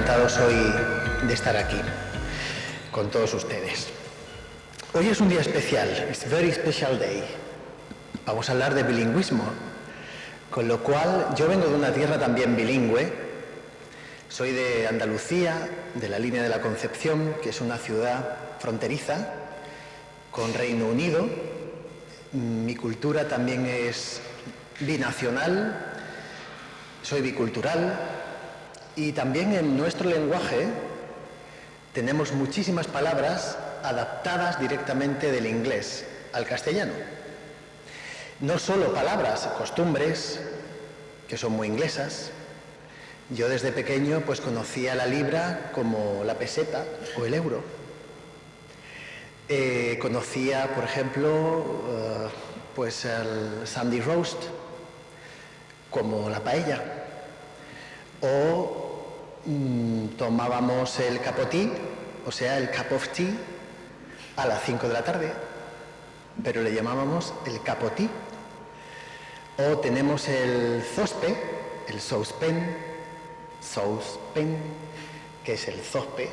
encantados hoy de estar aquí con todos ustedes. Hoy es un día especial, it's a very special day. Vamos a hablar de bilingüismo, con lo cual yo vengo de una tierra también bilingüe. Soy de Andalucía, de la Línea de la Concepción, que es una ciudad fronteriza con Reino Unido. Mi cultura también es binacional, soy bicultural y también en nuestro lenguaje tenemos muchísimas palabras adaptadas directamente del inglés al castellano. No solo palabras, costumbres, que son muy inglesas. Yo desde pequeño pues conocía la libra como la peseta o el euro. Conocía, por ejemplo, pues el Sunday roast como la paella. O tomábamos el capotí, o sea, el cup of tea, a las 5 de la tarde, pero le llamábamos el capotí. O tenemos el zospe, el saucepan, que es el zospe.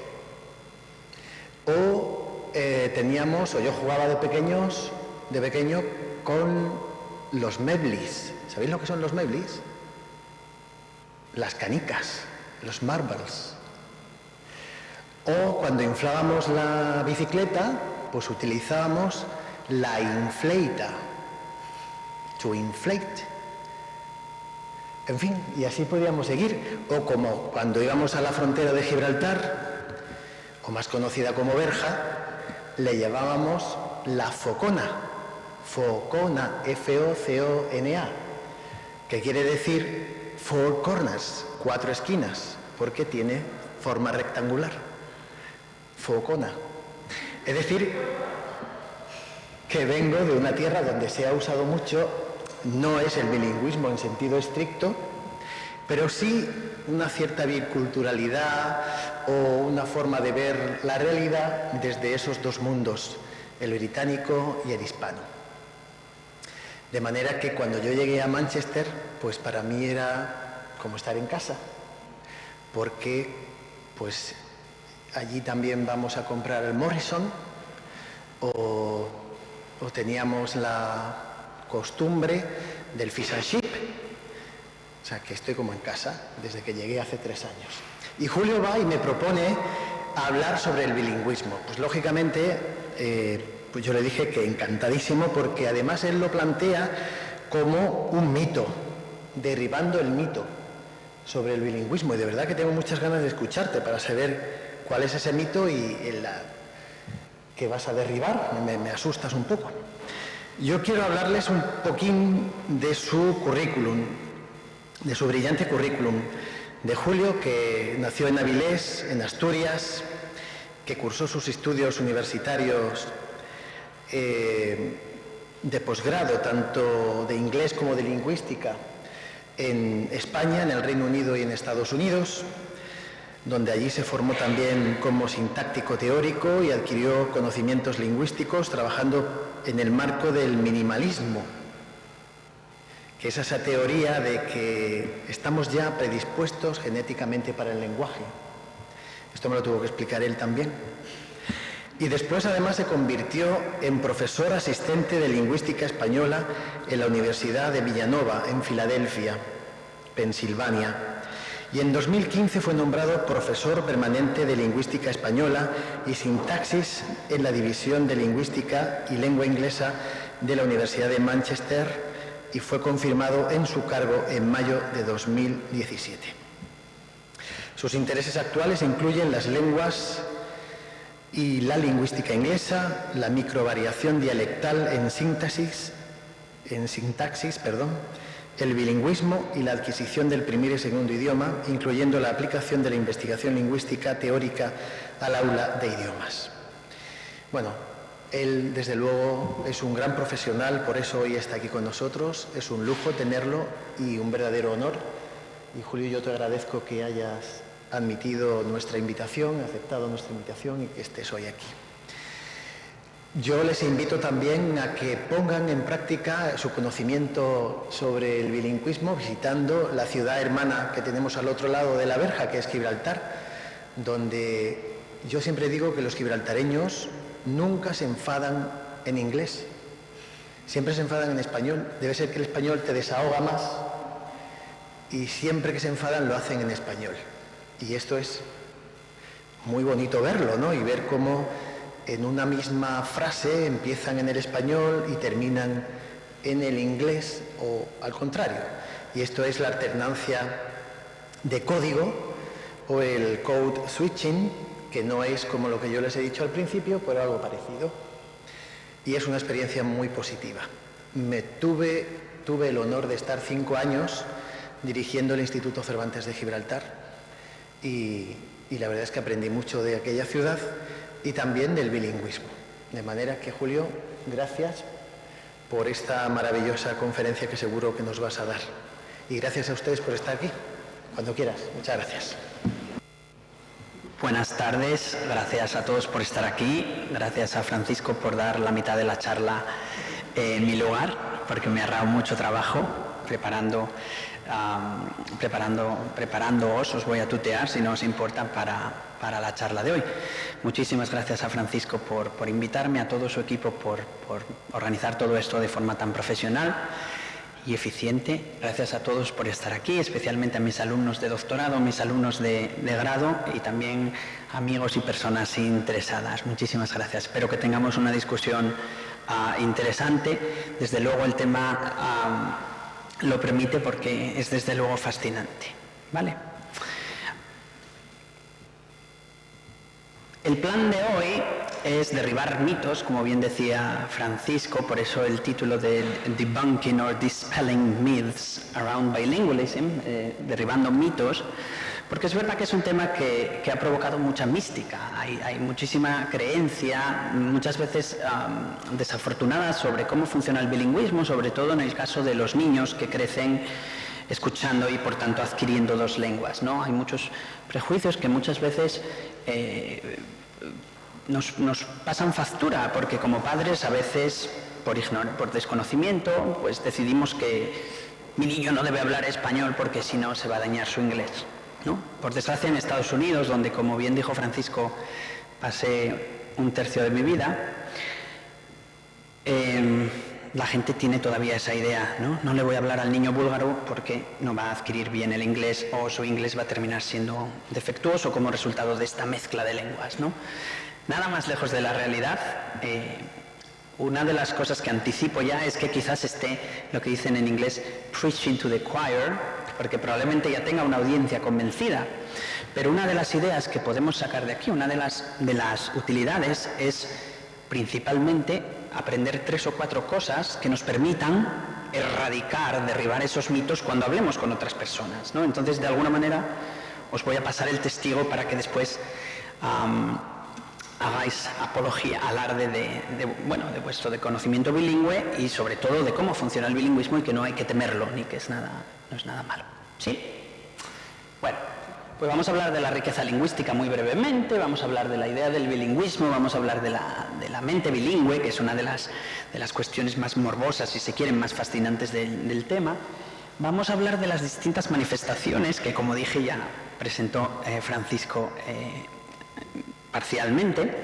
O teníamos, o yo jugaba de pequeño con los meblis. ¿Sabéis lo que son los meblis? Las canicas, los marbles. O cuando inflábamos la bicicleta, pues utilizábamos la inflata, to inflate. En fin, y así podíamos seguir. O como cuando íbamos a la frontera de Gibraltar, o más conocida como verja, le llamábamos la focona, F-O-C-O-N-A, que quiere decir four corners, 4 esquinas, porque tiene forma rectangular. Focona. Es decir, que vengo de una tierra donde se ha usado mucho, no es el bilingüismo en sentido estricto, pero sí una cierta biculturalidad o una forma de ver la realidad desde esos dos mundos, el británico y el hispano. De manera que cuando yo llegué a Manchester, pues para mí era como estar en casa, porque pues allí también vamos a comprar el Morrison o teníamos la costumbre del fish and chip. O sea, que estoy como en casa desde que llegué hace 3 años. Y Julio va y me propone hablar sobre el bilingüismo. Pues lógicamente, pues yo le dije que encantadísimo, porque además él lo plantea como un mito, derribando el mito sobre el bilingüismo. Y de verdad que tengo muchas ganas de escucharte para saber cuál es ese mito y que vas a derribar. Me asustas un poco. Yo quiero hablarles un poquín de su currículum, de su brillante currículum, de Julio, que nació en Avilés, en Asturias, que cursó sus estudios universitarios de posgrado, tanto de inglés como de lingüística, en España, en el Reino Unido y en Estados Unidos, donde allí se formó también como sintáctico teórico y adquirió conocimientos lingüísticos trabajando en el marco del minimalismo, que es esa teoría de que estamos ya predispuestos genéticamente para el lenguaje. Esto me lo tuvo que explicar él también. Y después además se convirtió en profesor asistente de lingüística española en la Universidad de Villanova, en Filadelfia, Pensilvania. Y en 2015 fue nombrado profesor permanente de lingüística española y sintaxis en la División de Lingüística y Lengua Inglesa de la Universidad de Manchester, y fue confirmado en su cargo en mayo de 2017. Sus intereses actuales incluyen las lenguas y la lingüística inglesa, la microvariación dialectal en sintaxis, el bilingüismo y la adquisición del primer y segundo idioma, incluyendo la aplicación de la investigación lingüística teórica al aula de idiomas. Bueno, él, desde luego, es un gran profesional, por eso hoy está aquí con nosotros. Es un lujo tenerlo y un verdadero honor. Y Julio, yo te agradezco que hayas admitido nuestra invitación, aceptado nuestra invitación y que estés hoy aquí. Yo les invito también a que pongan en práctica su conocimiento sobre el bilingüismo visitando la ciudad hermana que tenemos al otro lado de la verja, que es Gibraltar, donde yo siempre digo que los gibraltareños nunca se enfadan en inglés, siempre se enfadan en español. Debe ser que el español te desahoga más y siempre que se enfadan lo hacen en español. Y esto es muy bonito verlo, ¿no? Y ver cómo en una misma frase empiezan en el español y terminan en el inglés o al contrario. Y esto es la alternancia de código o el code switching, que no es como lo que yo les he dicho al principio, pero algo parecido. Y es una experiencia muy positiva. Tuve el honor de estar 5 años dirigiendo el Instituto Cervantes de Gibraltar y la verdad es que aprendí mucho de aquella ciudad y también del bilingüismo. De manera que, Julio, gracias por esta maravillosa conferencia que seguro que nos vas a dar. Y gracias a ustedes por estar aquí. Cuando quieras. Muchas gracias. Buenas tardes, gracias a todos por estar aquí, gracias a Francisco por dar la mitad de la charla en mi lugar, porque me ha ahorrado mucho trabajo preparándoos, os voy a tutear si no os importa para la charla de hoy. Muchísimas gracias a Francisco por invitarme, a todo su equipo por organizar todo esto de forma tan profesional y eficiente. Gracias a todos por estar aquí, especialmente a mis alumnos de doctorado, mis alumnos de grado y también amigos y personas interesadas. Muchísimas gracias. Espero que tengamos una discusión interesante. Desde luego el tema lo permite porque es desde luego fascinante. ¿Vale? El plan de hoy es derribar mitos, como bien decía Francisco, por eso el título de Debunking or Dispelling Myths Around Bilingualism, derribando mitos, porque es verdad que es un tema que ha provocado mucha mística, hay muchísima creencia, muchas veces desafortunada sobre cómo funciona el bilingüismo, sobre todo en el caso de los niños que crecen escuchando y por tanto adquiriendo 2 lenguas, ¿no? Hay muchos prejuicios que muchas veces nos pasan factura, porque como padres a veces por desconocimiento pues decidimos que mi niño no debe hablar español porque si no se va a dañar su inglés, ¿no? Por desgracia en Estados Unidos, donde como bien dijo Francisco pasé 1/3 de mi vida, la gente tiene todavía esa idea, ¿no? No le voy a hablar al niño búlgaro porque no va a adquirir bien el inglés o su inglés va a terminar siendo defectuoso como resultado de esta mezcla de lenguas, ¿no? Nada más lejos de la realidad. Una de las cosas que anticipo ya es que quizás esté lo que dicen en inglés preaching to the choir, porque probablemente ya tenga una audiencia convencida. Pero una de las ideas que podemos sacar de aquí, una de las utilidades es principalmente aprender 3 o 4 cosas que nos permitan erradicar, derribar esos mitos cuando hablemos con otras personas, ¿no? Entonces, de alguna manera, os voy a pasar el testigo para que después hagáis apología, alarde de vuestro conocimiento bilingüe y sobre todo de cómo funciona el bilingüismo y que no hay que temerlo, ni que no es nada malo. ¿Sí? Bueno, pues vamos a hablar de la riqueza lingüística muy brevemente, vamos a hablar de la idea del bilingüismo, vamos a hablar de la mente bilingüe, que es una de las cuestiones más morbosas, si se quieren, más fascinantes del tema. Vamos a hablar de las distintas manifestaciones que, como dije, ya presentó Francisco parcialmente,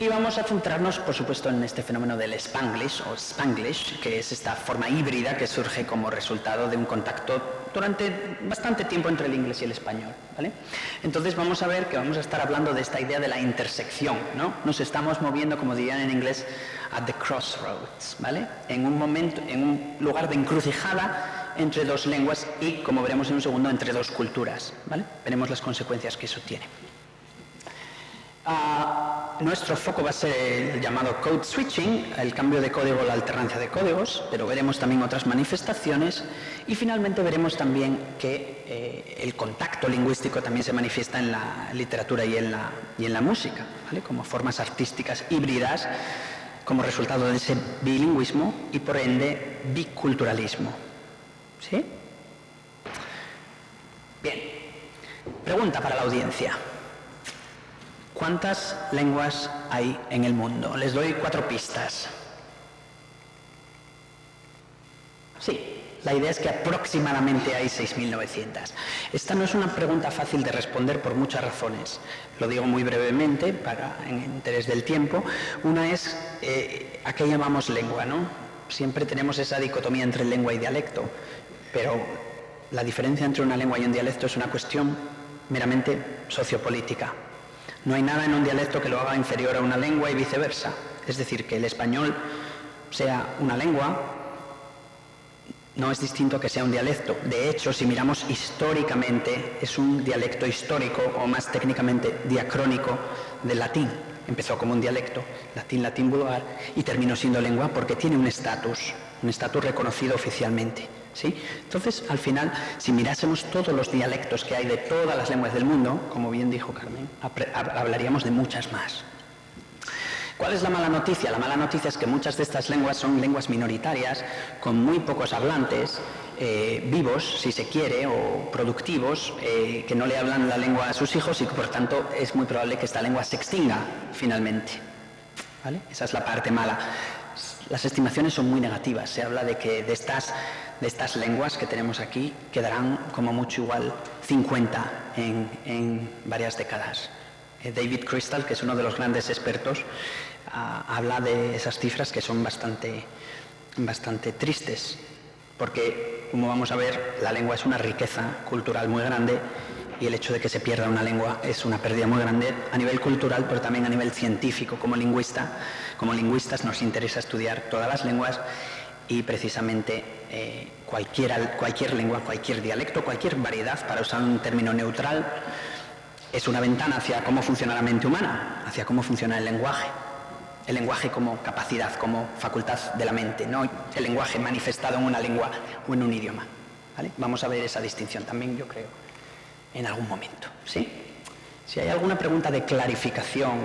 y vamos a centrarnos, por supuesto, en este fenómeno del Spanglish o Spanglish, que es esta forma híbrida que surge como resultado de un contacto durante bastante tiempo entre el inglés y el español, ¿vale? Entonces vamos a ver que vamos a estar hablando de esta idea de la intersección, ¿no? Nos estamos moviendo, como dirían en inglés, at the crossroads, ¿vale? En un lugar de encrucijada entre 2 lenguas y, como veremos en un segundo, entre 2 culturas, ¿vale? Veremos las consecuencias que eso tiene. Nuestro foco va a ser el llamado code switching, el cambio de código, la alternancia de códigos, pero veremos también otras manifestaciones y finalmente veremos también que el contacto lingüístico también se manifiesta en la literatura y en la música, ¿vale? Como formas artísticas híbridas como resultado de ese bilingüismo y por ende biculturalismo. ¿Sí? Bien. Pregunta para la audiencia. ¿Cuántas lenguas hay en el mundo? Les doy 4 pistas. Sí, La idea es que aproximadamente hay 6.900. Esta no es una pregunta fácil de responder por muchas razones. Lo digo muy brevemente, en interés del tiempo. Una es a qué llamamos lengua, ¿no? Siempre tenemos esa dicotomía entre lengua y dialecto, pero la diferencia entre una lengua y un dialecto es una cuestión meramente sociopolítica. No hay nada en un dialecto que lo haga inferior a una lengua y viceversa. Es decir, que el español sea una lengua no es distinto a que sea un dialecto. De hecho, si miramos históricamente, es un dialecto histórico, o más técnicamente diacrónico, del latín. Empezó como un dialecto, latín vulgar, y terminó siendo lengua porque tiene un estatus reconocido oficialmente, ¿sí? Entonces, al final, si mirásemos todos los dialectos que hay de todas las lenguas del mundo, como bien dijo Carmen, hablaríamos de muchas más. ¿Cuál es la mala noticia? La mala noticia es que muchas de estas lenguas son lenguas minoritarias, con muy pocos hablantes, vivos, si se quiere, o productivos, que no le hablan la lengua a sus hijos y que, por tanto, es muy probable que esta lengua se extinga, finalmente. ¿Vale? Esa es la parte mala. Las estimaciones son muy negativas. Se habla de que de estas lenguas que tenemos aquí quedarán como mucho igual 50 en varias décadas. David Crystal, que es uno de los grandes expertos, habla de esas cifras que son bastante tristes, porque, como vamos a ver, la lengua es una riqueza cultural muy grande y el hecho de que se pierda una lengua es una pérdida muy grande a nivel cultural, pero también a nivel científico. Como lingüistas nos interesa estudiar todas las lenguas y precisamente cualquier lengua, cualquier dialecto, cualquier variedad, para usar un término neutral, es una ventana hacia cómo funciona la mente humana, hacia cómo funciona el lenguaje como capacidad, como facultad de la mente, no el lenguaje manifestado en una lengua o en un idioma. ¿Vale? Vamos a ver esa distinción también, yo creo, en algún momento, ¿sí? Si hay alguna pregunta de clarificación,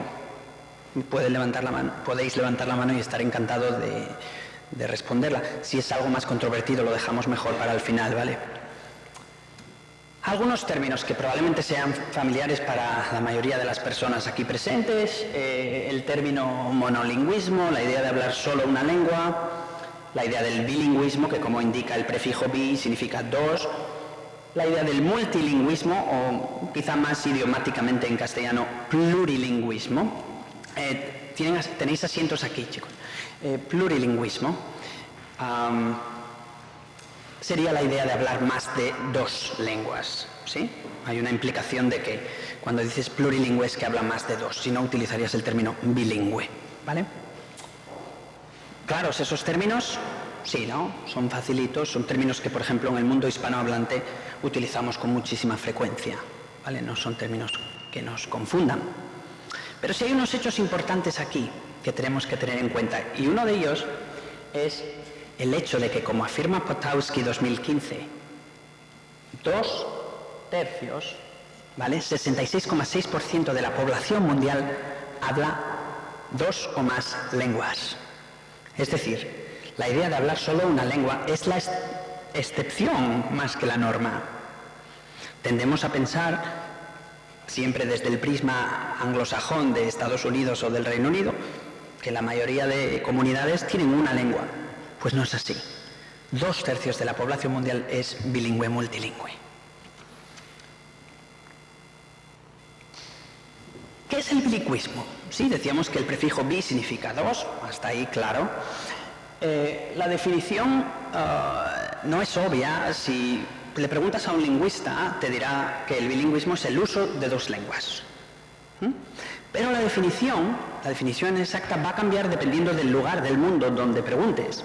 podéis levantar la mano y estaré encantado de responderla. Si es algo más controvertido, lo dejamos mejor para el final, ¿vale? Algunos términos que probablemente sean familiares para la mayoría de las personas aquí presentes: el término monolingüismo, la idea de hablar solo una lengua; la idea del bilingüismo, que, como indica el prefijo bi, significa dos; la idea del multilingüismo, o quizá más idiomáticamente en castellano, plurilingüismo. Tenéis asientos aquí, chicos. Plurilingüismo sería la idea de hablar más de dos lenguas, ¿sí? Hay una implicación de que cuando dices plurilingüe es que habla más de dos, si no utilizarías el término bilingüe, ¿vale? ¿Claros esos términos? Sí, ¿no? Son facilitos, son términos que, por ejemplo, en el mundo hispanohablante utilizamos con muchísima frecuencia, ¿vale? No son términos que nos confundan. Pero sí hay unos hechos importantes aquí que tenemos que tener en cuenta, y uno de ellos es el hecho de que, como afirma Potowski 2015, 2/3, ¿vale? 66,6% de la población mundial habla dos o más lenguas. Es decir, la idea de hablar solo una lengua es la excepción más que la norma. Tendemos a pensar, siempre desde el prisma anglosajón de Estados Unidos o del Reino Unido, que la mayoría de comunidades tienen una lengua. Pues no es así. 2/3 de la población mundial es bilingüe, multilingüe. ¿Qué es el bilingüismo? Sí, decíamos que el prefijo bi significa dos, hasta ahí claro. La definición no es obvia. Si le preguntas a un lingüista, te dirá que el bilingüismo es el uso de dos lenguas. Pero la definición exacta va a cambiar dependiendo del lugar del mundo donde preguntes.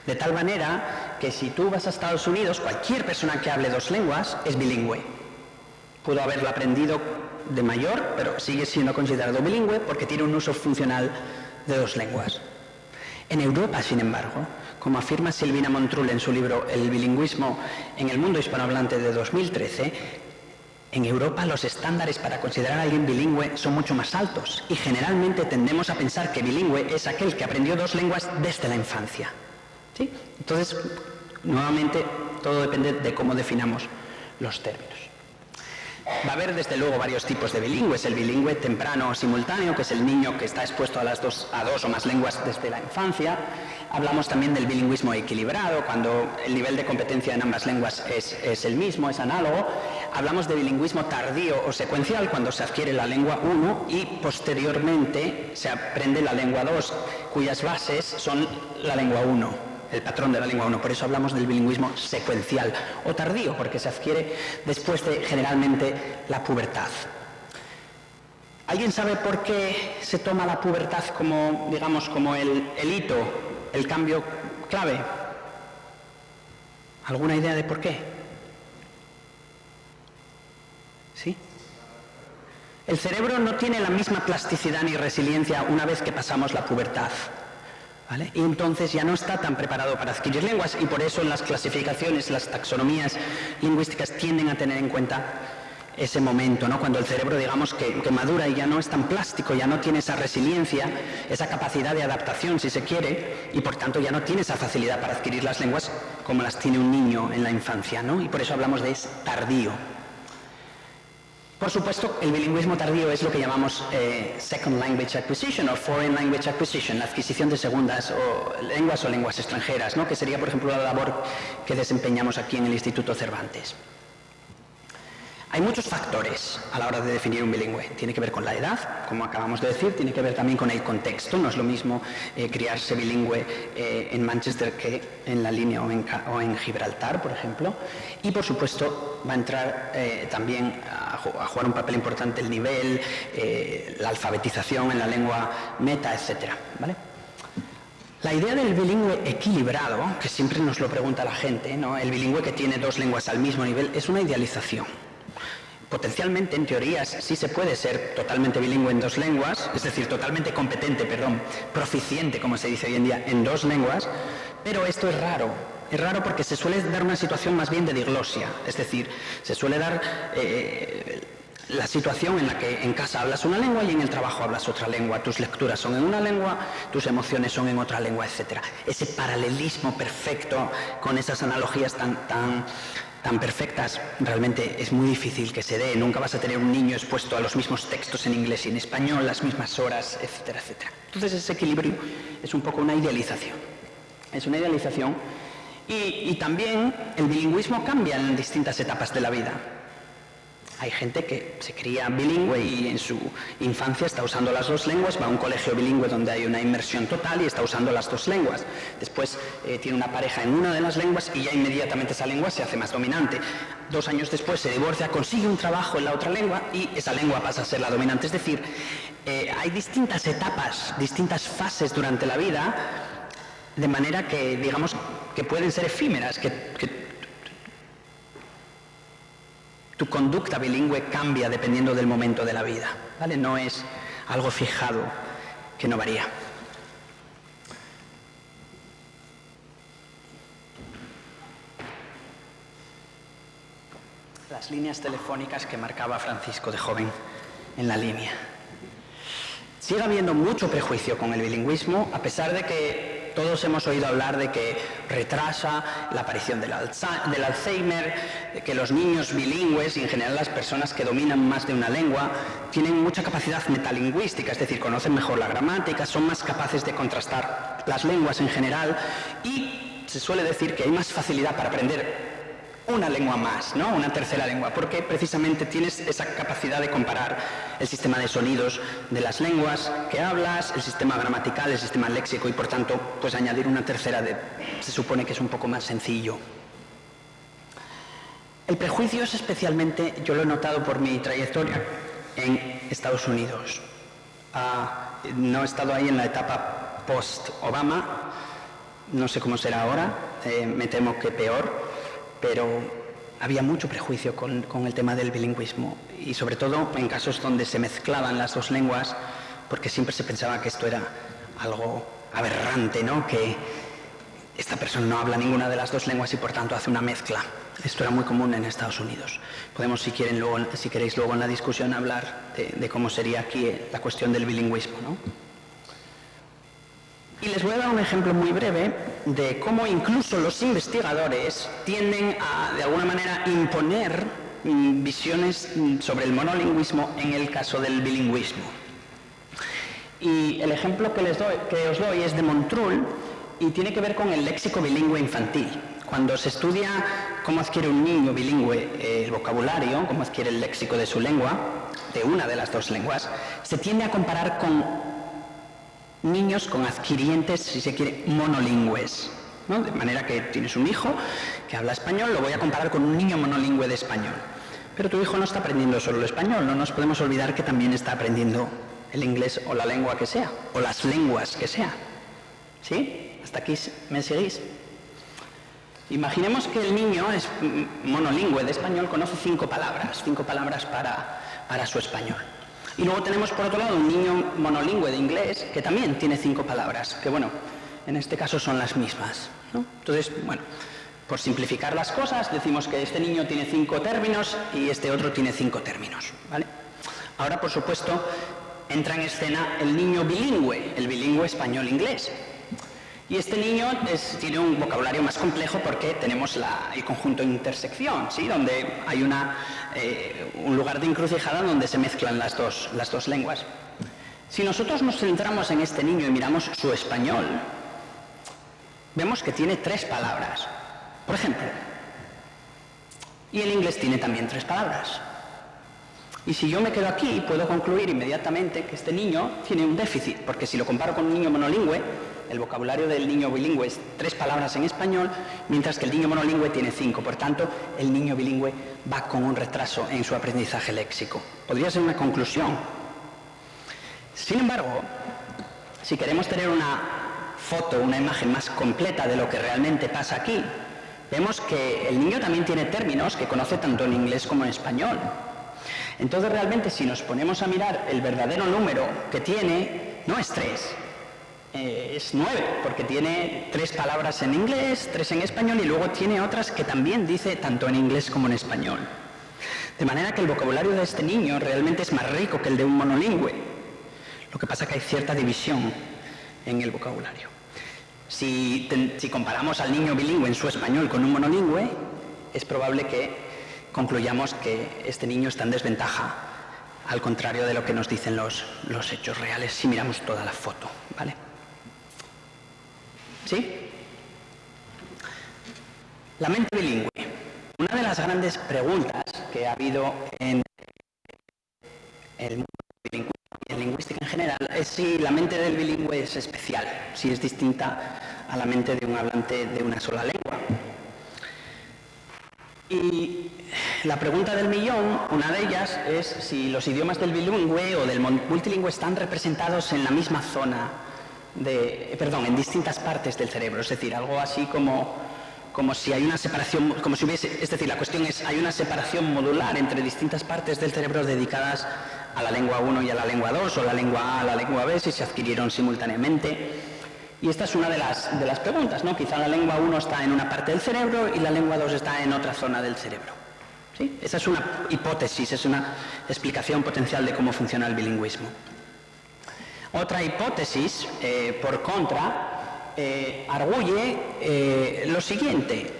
De tal manera que si tú vas a Estados Unidos, cualquier persona que hable dos lenguas es bilingüe. Pudo haberlo aprendido de mayor, pero sigue siendo considerado bilingüe porque tiene un uso funcional de dos lenguas. En Europa, sin embargo, como afirma Silvina Montrull en su libro El bilingüismo en el mundo hispanohablante de 2013, en Europa los estándares para considerar a alguien bilingüe son mucho más altos y generalmente tendemos a pensar que bilingüe es aquel que aprendió dos lenguas desde la infancia. ¿Sí? Entonces, nuevamente, todo depende de cómo definamos los términos. Va a haber desde luego varios tipos de bilingües, el bilingüe temprano o simultáneo, que es el niño que está expuesto a dos o más lenguas desde la infancia. Hablamos también del bilingüismo equilibrado, cuando el nivel de competencia en ambas lenguas es el mismo, es análogo. Hablamos de bilingüismo tardío o secuencial, cuando se adquiere la lengua 1 y posteriormente se aprende la lengua 2, cuyas bases son la lengua 1. El patrón de la lengua 1, por eso hablamos del bilingüismo secuencial o tardío, porque se adquiere después de, generalmente, la pubertad. ¿Alguien sabe por qué se toma la pubertad como, digamos, como el hito, el cambio clave? ¿Alguna idea de por qué? ¿Sí? El cerebro no tiene la misma plasticidad ni resiliencia una vez que pasamos la pubertad. ¿Vale? Y entonces ya no está tan preparado para adquirir lenguas y por eso las clasificaciones, las taxonomías lingüísticas tienden a tener en cuenta ese momento, ¿no? Cuando el cerebro, digamos, que madura y ya no es tan plástico, ya no tiene esa resiliencia, esa capacidad de adaptación, si se quiere, y por tanto ya no tiene esa facilidad para adquirir las lenguas como las tiene un niño en la infancia, ¿no? Y por eso hablamos de tardío. Por supuesto, el bilingüismo tardío es lo que llamamos second language acquisition o foreign language acquisition, la adquisición de segundas o lenguas extranjeras, ¿no? Que sería, por ejemplo, la labor que desempeñamos aquí en el Instituto Cervantes. Hay muchos factores a la hora de definir un bilingüe. Tiene que ver con la edad, como acabamos de decir, tiene que ver también con el contexto. No es lo mismo criarse bilingüe en Manchester que en la línea o en Gibraltar, por ejemplo. Y, por supuesto, va a entrar también a jugar un papel importante el nivel, la alfabetización en la lengua meta, etc. ¿Vale? La idea del bilingüe equilibrado, que siempre nos lo pregunta la gente, ¿no? El bilingüe que tiene dos lenguas al mismo nivel, es una idealización. Potencialmente, en teorías, sí se puede ser totalmente bilingüe en dos lenguas, es decir, totalmente competente, proficiente, como se dice hoy en día, en dos lenguas, pero esto es raro. Es raro porque se suele dar una situación más bien de diglosia, es decir, se suele dar la situación en la que en casa hablas una lengua y en el trabajo hablas otra lengua, tus lecturas son en una lengua, tus emociones son en otra lengua, etc. Ese paralelismo perfecto con esas analogías tan perfectas, realmente es muy difícil que se dé. Nunca vas a tener un niño expuesto a los mismos textos en inglés y en español, las mismas horas, etcétera, etcétera. Entonces ese equilibrio es un poco una idealización. Es una idealización y también el bilingüismo cambia en distintas etapas de la vida. Hay gente que se cría bilingüe y en su infancia está usando las dos lenguas, va a un colegio bilingüe donde hay una inmersión total y está usando las dos lenguas. Después tiene una pareja en una de las lenguas y ya inmediatamente esa lengua se hace más dominante. 2 años después se divorcia, consigue un trabajo en la otra lengua y esa lengua pasa a ser la dominante. Es decir, hay distintas etapas, distintas fases durante la vida, de manera que, digamos, que pueden ser efímeras, que tu conducta bilingüe cambia dependiendo del momento de la vida, ¿vale? No es algo fijado que no varía. Las líneas telefónicas que marcaba Francisco de joven en la línea. Sigue habiendo mucho prejuicio con el bilingüismo, a pesar de que todos hemos oído hablar de que retrasa la aparición del Alzheimer, de que los niños bilingües y en general las personas que dominan más de una lengua tienen mucha capacidad metalingüística, es decir, conocen mejor la gramática, son más capaces de contrastar las lenguas en general y se suele decir que hay más facilidad para aprender una lengua más, ¿no? Una tercera lengua, porque precisamente tienes esa capacidad de comparar el sistema de sonidos de las lenguas que hablas, el sistema gramatical, el sistema léxico y por tanto, pues añadir una tercera se supone que es un poco más sencillo. El prejuicio es especialmente, yo lo he notado por mi trayectoria en Estados Unidos. No he estado ahí en la etapa post-Obama, no sé cómo será ahora, me temo que peor, pero había mucho prejuicio con el tema del bilingüismo y sobre todo en casos donde se mezclaban las dos lenguas, porque siempre se pensaba que esto era algo aberrante, ¿no? Que esta persona no habla ninguna de las dos lenguas y por tanto hace una mezcla. Esto era muy común en Estados Unidos. Podemos, si queréis luego en la discusión hablar de cómo sería aquí la cuestión del bilingüismo, ¿no? Y les voy a dar un ejemplo muy breve de cómo incluso los investigadores tienden a, de alguna manera, imponer visiones sobre el monolingüismo en el caso del bilingüismo. Y el ejemplo que os doy es de Montrul y tiene que ver con el léxico bilingüe infantil. Cuando se estudia cómo adquiere un niño bilingüe el vocabulario, cómo adquiere el léxico de su lengua, de una de las dos lenguas, se tiende a comparar con niños con adquirientes, si se quiere, monolingües, ¿no? De manera que tienes un hijo que habla español, lo voy a comparar con un niño monolingüe de español. Pero tu hijo no está aprendiendo solo el español, no nos podemos olvidar que también está aprendiendo el inglés o la lengua que sea, o las lenguas que sea. ¿Sí? ¿Hasta aquí me seguís? Imaginemos que el niño es monolingüe de español, conoce 5 palabras para su español. Y luego tenemos por otro lado un niño monolingüe de inglés que también tiene 5 palabras, que bueno, en este caso son las mismas, ¿no? Entonces, bueno, por simplificar las cosas, decimos que este niño tiene 5 términos y este otro tiene 5 términos, ¿vale? Ahora, por supuesto, entra en escena el niño bilingüe, el bilingüe español-inglés. Y este niño tiene un vocabulario más complejo porque tenemos el conjunto intersección, ¿sí? Donde hay un lugar de encrucijada donde se mezclan las dos lenguas. Si nosotros nos centramos en este niño y miramos su español, vemos que tiene 3 palabras, por ejemplo. Y el inglés tiene también 3 palabras. Y si yo me quedo aquí, puedo concluir inmediatamente que este niño tiene un déficit, porque si lo comparo con un niño monolingüe, el vocabulario del niño bilingüe es 3 palabras en español, mientras que el niño monolingüe tiene 5. Por tanto, el niño bilingüe va con un retraso en su aprendizaje léxico. Podría ser una conclusión. Sin embargo, si queremos tener una foto, una imagen más completa de lo que realmente pasa aquí, vemos que el niño también tiene términos que conoce tanto en inglés como en español. Entonces, realmente, si nos ponemos a mirar el verdadero número que tiene, no es 3, es 9, porque tiene 3 palabras en inglés, 3 en español y luego tiene otras que también dice tanto en inglés como en español. De manera que el vocabulario de este niño realmente es más rico que el de un monolingüe. Lo que pasa es que hay cierta división en el vocabulario. Si comparamos al niño bilingüe en su español con un monolingüe, es probable que concluyamos que este niño está en desventaja, al contrario de lo que nos dicen los hechos reales si miramos toda la foto, ¿vale? ¿Sí? La mente bilingüe. Una de las grandes preguntas que ha habido en el mundo bilingüe y en lingüística en general es si la mente del bilingüe es especial, si es distinta a la mente de un hablante de una sola lengua. Y la pregunta del millón, una de ellas, es si los idiomas del bilingüe o del multilingüe están representados en la misma zona en distintas partes del cerebro, es decir, algo así como si hay una separación, como si hubiese, es decir, la cuestión es, hay una separación modular entre distintas partes del cerebro dedicadas a la lengua 1 y a la lengua 2, o la lengua A a la lengua B, si se adquirieron simultáneamente. Y esta es una de las preguntas, ¿no? Quizá la lengua 1 está en una parte del cerebro y la lengua 2 está en otra zona del cerebro. ¿Sí? Esa es una hipótesis, es una explicación potencial de cómo funciona el bilingüismo. Otra hipótesis, por contra, arguye lo siguiente.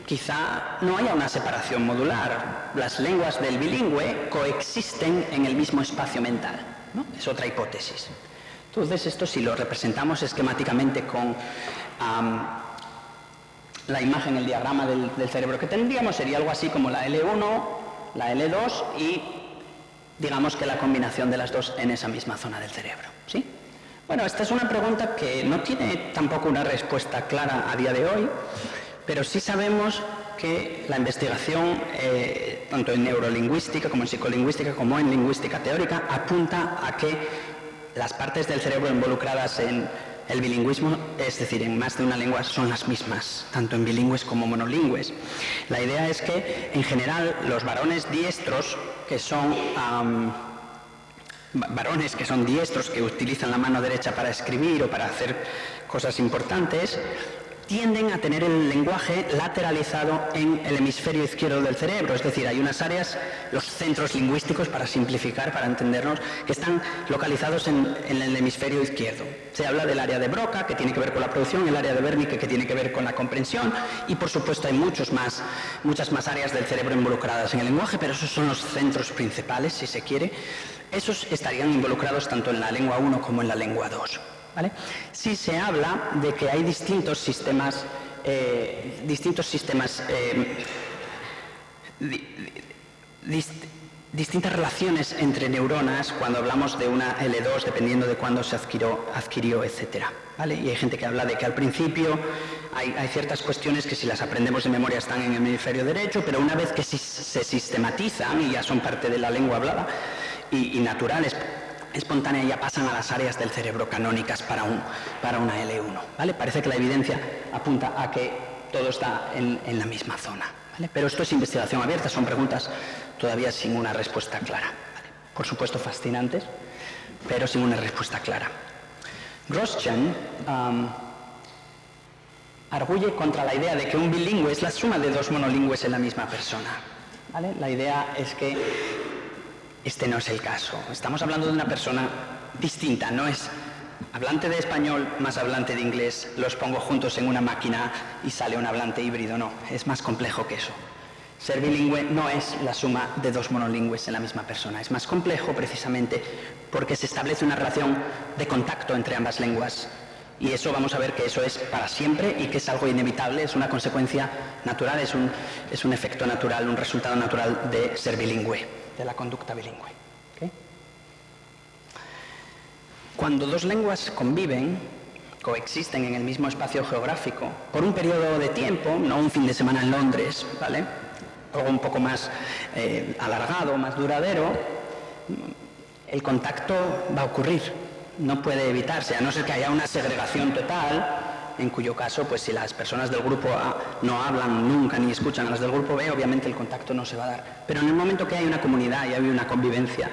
Quizá no haya una separación modular. Las lenguas del bilingüe coexisten en el mismo espacio mental, ¿no? Es otra hipótesis. Entonces, esto si lo representamos esquemáticamente con la imagen, el diagrama del cerebro que tendríamos, sería algo así como la L1, la L2 y digamos que la combinación de las dos en esa misma zona del cerebro, ¿sí? Bueno, esta es una pregunta que no tiene tampoco una respuesta clara a día de hoy, pero sí sabemos que la investigación, tanto en neurolingüística como en psicolingüística como en lingüística teórica, apunta a que las partes del cerebro involucradas en el bilingüismo, es decir, en más de una lengua, son las mismas, tanto en bilingües como monolingües. La idea es que, en general, los varones diestros, que son diestros, que utilizan la mano derecha para escribir o para hacer cosas importantes, tienden a tener el lenguaje lateralizado en el hemisferio izquierdo del cerebro, es decir, hay unas áreas, los centros lingüísticos, para simplificar, para entendernos, que están localizados en el hemisferio izquierdo. Se habla del área de Broca, que tiene que ver con la producción, el área de Wernicke, que tiene que ver con la comprensión, y por supuesto hay muchas más áreas del cerebro involucradas en el lenguaje, pero esos son los centros principales, si se quiere. Esos estarían involucrados tanto en la lengua 1 como en la lengua 2. ¿Vale? Sí se habla de que hay distintos sistemas distintas relaciones entre neuronas cuando hablamos de una L2, dependiendo de cuándo se adquirió, etc. ¿Vale? Y hay gente que habla de que al principio hay ciertas cuestiones que si las aprendemos de memoria están en el hemisferio derecho, pero una vez que se sistematizan y ya son parte de la lengua hablada y naturales, espontánea, ya pasan a las áreas del cerebro canónicas para una L1. ¿Vale? Parece que la evidencia apunta a que todo está en la misma zona. ¿Vale? Pero esto es investigación abierta, son preguntas todavía sin una respuesta clara. ¿Vale? Por supuesto fascinantes, pero sin una respuesta clara. Groschen arguye contra la idea de que un bilingüe es la suma de dos monolingües en la misma persona. ¿Vale? La idea es que este no es el caso. Estamos hablando de una persona distinta, no es hablante de español más hablante de inglés, los pongo juntos en una máquina y sale un hablante híbrido, no, es más complejo que eso. Ser bilingüe no es la suma de dos monolingües en la misma persona, es más complejo precisamente porque se establece una relación de contacto entre ambas lenguas. Y eso vamos a ver que eso es para siempre y que es algo inevitable, es una consecuencia natural, es un efecto natural, un resultado natural de ser bilingüe, de la conducta bilingüe. ¿Okay? Cuando dos lenguas conviven, coexisten en el mismo espacio geográfico, por un periodo de tiempo, no un fin de semana en Londres, ¿vale? Algo un poco más alargado, más duradero, el contacto va a ocurrir. No puede evitarse, a no ser que haya una segregación total, en cuyo caso, pues si las personas del grupo A no hablan nunca ni escuchan a las del grupo B, obviamente el contacto no se va a dar. Pero en el momento que hay una comunidad y hay una convivencia,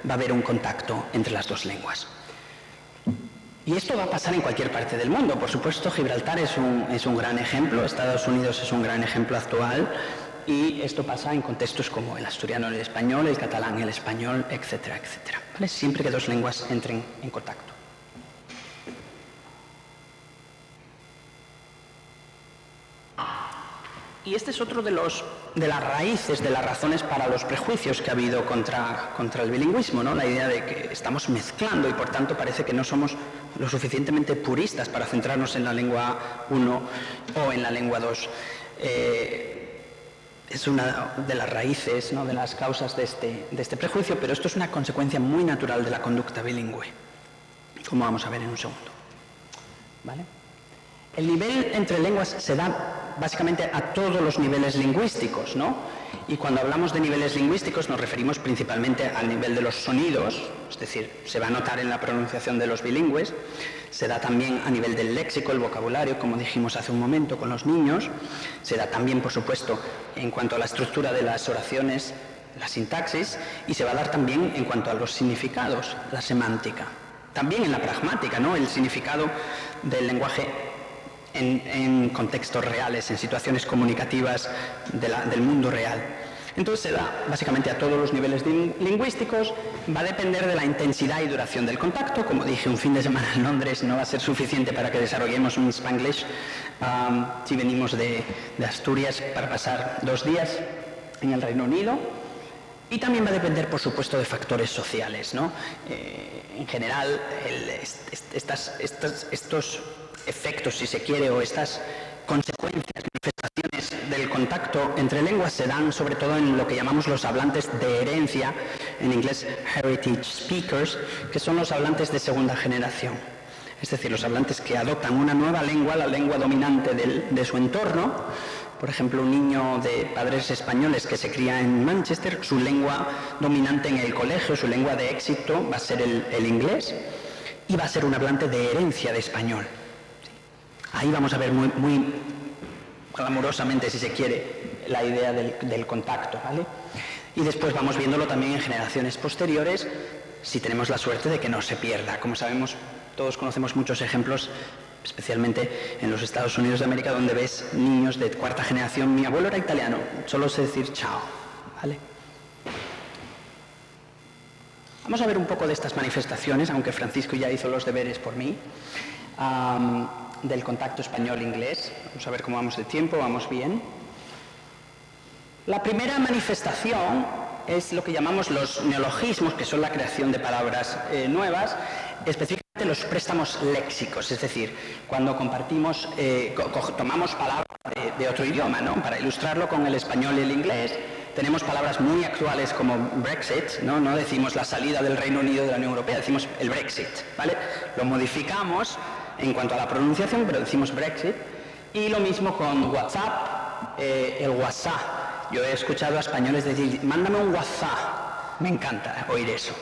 va a haber un contacto entre las dos lenguas. Y esto va a pasar en cualquier parte del mundo. Por supuesto, Gibraltar es un gran ejemplo, Estados Unidos es un gran ejemplo actual, y esto pasa en contextos como el asturiano, el español, el catalán, el español, etcétera, etcétera. ¿Vale? Siempre que dos lenguas entren en contacto. Y este es otro de las raíces, de las razones para los prejuicios que ha habido contra el bilingüismo, ¿no? La idea de que estamos mezclando y por tanto parece que no somos lo suficientemente puristas para centrarnos en la lengua 1 o en la lengua 2. Es una de las raíces, ¿no?, de las causas de este prejuicio, pero esto es una consecuencia muy natural de la conducta bilingüe, como vamos a ver en un segundo. ¿Vale? El nivel entre lenguas se da básicamente a todos los niveles lingüísticos, ¿no? Y cuando hablamos de niveles lingüísticos nos referimos principalmente al nivel de los sonidos, es decir, se va a notar en la pronunciación de los bilingües, se da también a nivel del léxico, el vocabulario, como dijimos hace un momento con los niños, se da también, por supuesto, en cuanto a la estructura de las oraciones, la sintaxis, y se va a dar también en cuanto a los significados, la semántica. También en la pragmática, ¿no?, el significado del lenguaje en contextos reales, en situaciones comunicativas del mundo real. Entonces se da básicamente a todos los niveles lingüísticos, va a depender de la intensidad y duración del contacto. Como dije, un fin de semana en Londres no va a ser suficiente para que desarrollemos un Spanglish. Si venimos de Asturias para pasar 2 días en el Reino Unido. Y también va a depender, por supuesto, de factores sociales, ¿no? En general, estos efectos, si se quiere, o estas consecuencias, manifestaciones del contacto entre lenguas se dan sobre todo en lo que llamamos los hablantes de herencia, en inglés heritage speakers, que son los hablantes de segunda generación. Es decir, los hablantes que adoptan una nueva lengua, la lengua dominante de su entorno. Por ejemplo, un niño de padres españoles que se cría en Manchester, su lengua dominante en el colegio, su lengua de éxito va a ser el inglés, y va a ser un hablante de herencia de español. Ahí vamos a ver muy glamurosamente, si se quiere, la idea del contacto, ¿vale? Y después vamos viéndolo también en generaciones posteriores, si tenemos la suerte de que no se pierda. Como sabemos, todos conocemos muchos ejemplos especialmente en los Estados Unidos de América, donde ves niños de cuarta generación. Mi abuelo era italiano, solo sé decir chao, ¿vale? Vamos a ver un poco de estas manifestaciones, aunque Francisco ya hizo los deberes por mí, del contacto español-inglés. Vamos a ver cómo vamos de tiempo, vamos bien. La primera manifestación es lo que llamamos los neologismos, que son la creación de palabras nuevas, específicamente los préstamos léxicos, es decir, cuando compartimos, tomamos palabras de otro idioma, ¿no? Para ilustrarlo con el español y el inglés, tenemos palabras muy actuales como Brexit, ¿no? No decimos la salida del Reino Unido de la Unión Europea, decimos el Brexit, ¿vale? Lo modificamos en cuanto a la pronunciación, pero decimos Brexit. Y lo mismo con WhatsApp, el WhatsApp. Yo he escuchado a españoles decir, mándame un WhatsApp. Me encanta oír eso.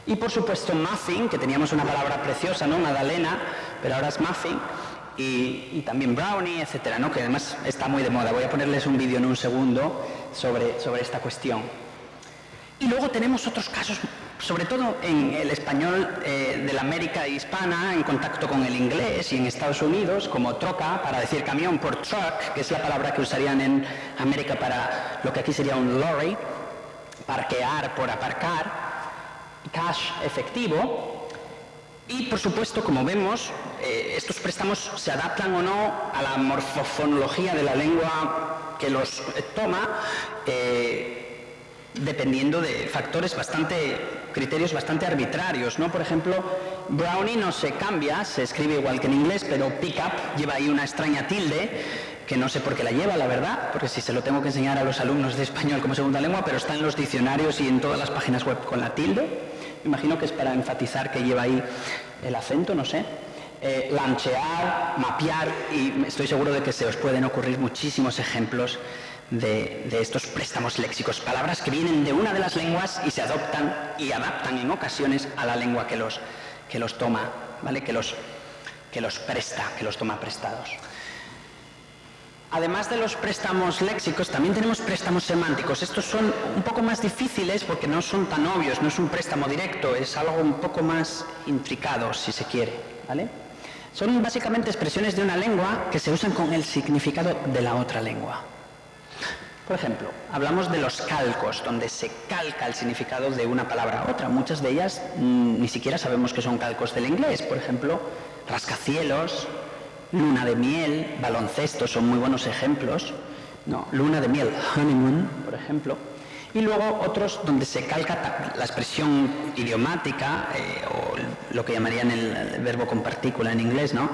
Y por supuesto muffin, que teníamos una palabra preciosa, ¿no? Magdalena, pero ahora es muffin. Y también brownie, etcétera, ¿no? Que además está muy de moda. Voy a ponerles un vídeo en un segundo sobre esta cuestión. Y luego tenemos otros casos, sobre todo en el español de la América hispana, en contacto con el inglés, y en Estados Unidos, como troca, para decir camión, por truck, que es la palabra que usarían en América para lo que aquí sería un lorry, parquear por aparcar, cash, efectivo. Y, por supuesto, como vemos, estos préstamos se adaptan o no a la morfofonología de la lengua que los toma, dependiendo de factores criterios bastante arbitrarios, ¿no? Por ejemplo, brownie no se cambia, se escribe igual que en inglés, pero pick up lleva ahí una extraña tilde, que no sé por qué la lleva, la verdad, porque si se lo tengo que enseñar a los alumnos de español como segunda lengua, pero está en los diccionarios y en todas las páginas web con la tilde. Me imagino que es para enfatizar que lleva ahí el acento, no sé. Lanchear, mapear, y estoy seguro de que se os pueden ocurrir muchísimos ejemplos de estos préstamos léxicos, palabras que vienen de una de las lenguas y se adoptan y adaptan en ocasiones a la lengua que los toma, ¿vale? Que los presta, que los toma prestados. Además de los préstamos léxicos, también tenemos préstamos semánticos. Estos son un poco más difíciles porque no son tan obvios, no es un préstamo directo, es algo un poco más intricado, si se quiere, ¿vale? Son básicamente expresiones de una lengua que se usan con el significado de la otra lengua. Por ejemplo, hablamos de los calcos, donde se calca el significado de una palabra a otra. Muchas de ellas ni siquiera sabemos que son calcos del inglés. Por ejemplo, rascacielos, luna de miel, baloncesto, son muy buenos ejemplos. No, luna de miel, honeymoon, por ejemplo. Y luego otros donde se calca la expresión idiomática, o lo que llamarían el verbo con partícula en inglés, ¿no?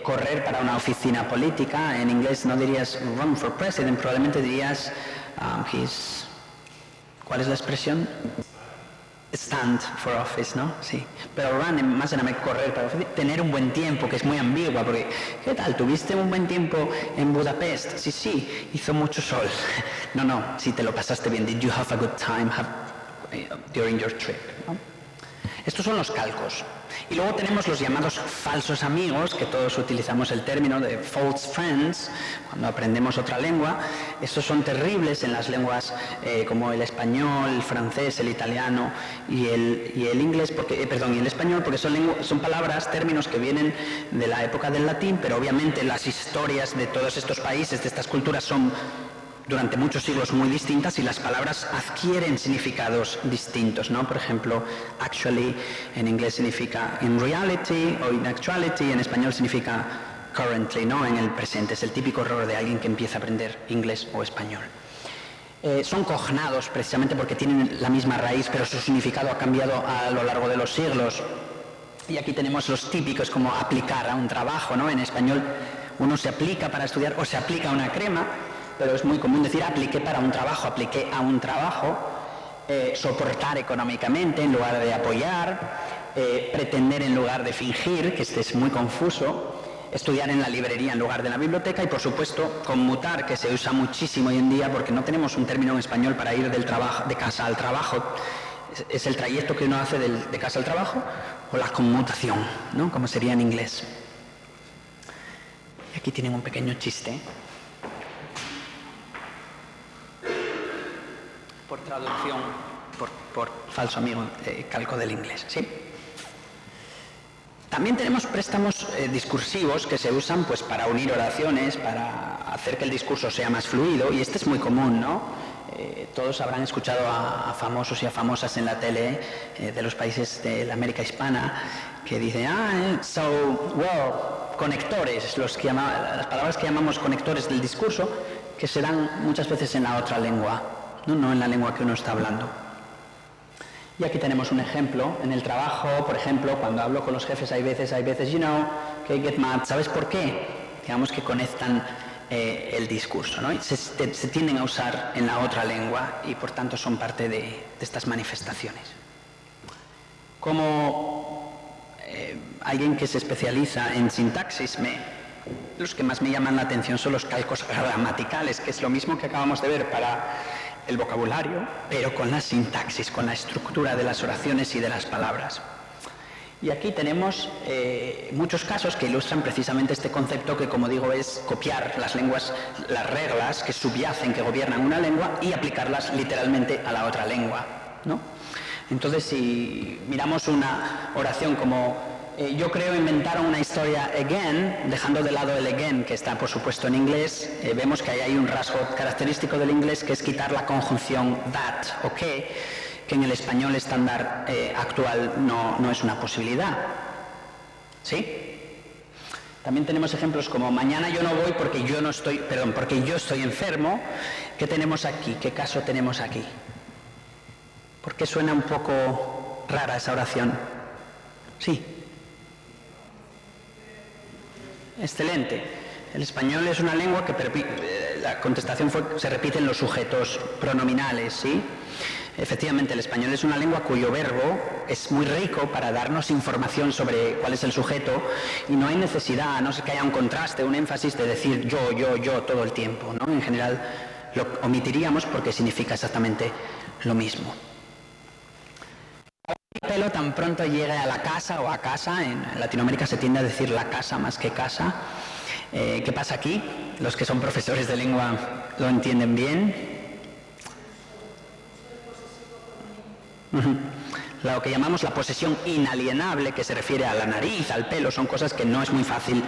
Correr para una oficina política. En inglés no dirías run for president, probablemente dirías ¿cuál es la expresión? Stand for office, ¿no? Sí. Pero run, más en correr para oficina, tener un buen tiempo, que es muy ambigua, porque ¿qué tal? ¿Tuviste un buen tiempo en Budapest? Sí, hizo mucho sol. No, si te lo pasaste bien. Did you have a good time during your trip? ¿No? Estos son los calcos. Y luego tenemos los llamados falsos amigos, que todos utilizamos el término de false friends cuando aprendemos otra lengua. Estos son terribles en las lenguas como el español, el francés, el italiano y el inglés, y el español, porque son palabras, términos que vienen de la época del latín, pero obviamente las historias de todos estos países, de estas culturas, son durante muchos siglos muy distintas y las palabras adquieren significados distintos, ¿no? Por ejemplo, actually en inglés significa in reality, o in actuality en español significa currently, ¿no? En el presente. Es el típico error de alguien que empieza a aprender inglés o español. Son cognados precisamente porque tienen la misma raíz, pero su significado ha cambiado a lo largo de los siglos. Y aquí tenemos los típicos como aplicar a un trabajo, ¿no? En español uno se aplica para estudiar o se aplica a una crema, pero es muy común decir apliqué para un trabajo, apliqué a un trabajo. Soportar económicamente en lugar de apoyar, pretender en lugar de fingir, que este es muy confuso, estudiar en la librería en lugar de la biblioteca y, por supuesto, conmutar, que se usa muchísimo hoy en día porque no tenemos un término en español para ir de casa al trabajo. Es el trayecto que uno hace de casa al trabajo, o la conmutación, ¿no? Como sería en inglés. Y aquí tienen un pequeño chiste. Por traducción, por falso amigo, calco del inglés, ¿sí? También tenemos préstamos discursivos que se usan pues, para unir oraciones, para hacer que el discurso sea más fluido, y este es muy común, ¿no? Todos habrán escuchado a famosos y a famosas en la tele de los países de la América hispana que dicen, conectores, las palabras que llamamos conectores del discurso, que se dan muchas veces en la otra lengua, no en la lengua que uno está hablando. Y aquí tenemos un ejemplo. En el trabajo, por ejemplo, cuando hablo con los jefes, hay veces, que get mad. ¿Sabes por qué? Digamos que conectan el discurso, ¿no? Se tienden a usar en la otra lengua y, por tanto, son parte de estas manifestaciones. Como alguien que se especializa en sintaxis, los que más me llaman la atención son los calcos gramaticales, que es lo mismo que acabamos de ver para el vocabulario, pero con la sintaxis, con la estructura de las oraciones y de las palabras. Y aquí tenemos muchos casos que ilustran precisamente este concepto que, como digo, es copiar las lenguas, las reglas que subyacen, que gobiernan una lengua y aplicarlas literalmente a la otra lengua, ¿no? Entonces, si miramos una oración como yo creo inventaron una historia again, dejando de lado el again, que está por supuesto en inglés, vemos que ahí hay un rasgo característico del inglés que es quitar la conjunción that o que en el español estándar actual no es una posibilidad. ¿Sí? También tenemos ejemplos como mañana yo no voy porque yo estoy enfermo. ¿Qué tenemos aquí? ¿Qué caso tenemos aquí? ¿Por qué suena un poco rara esa oración? Sí. Excelente. El español es una lengua que la contestación se repite en los sujetos pronominales, ¿sí? Efectivamente, el español es una lengua cuyo verbo es muy rico para darnos información sobre cuál es el sujeto y no hay necesidad, a no ser que haya un contraste, un énfasis de decir yo todo el tiempo, ¿no? En general lo omitiríamos porque significa exactamente lo mismo. El pelo tan pronto llegue a la casa o a casa, en Latinoamérica se tiende a decir la casa más que casa. ¿Qué pasa aquí? Los que son profesores de lengua lo entienden bien. Lo que llamamos la posesión inalienable, que se refiere a la nariz, al pelo, son cosas que no es muy fácil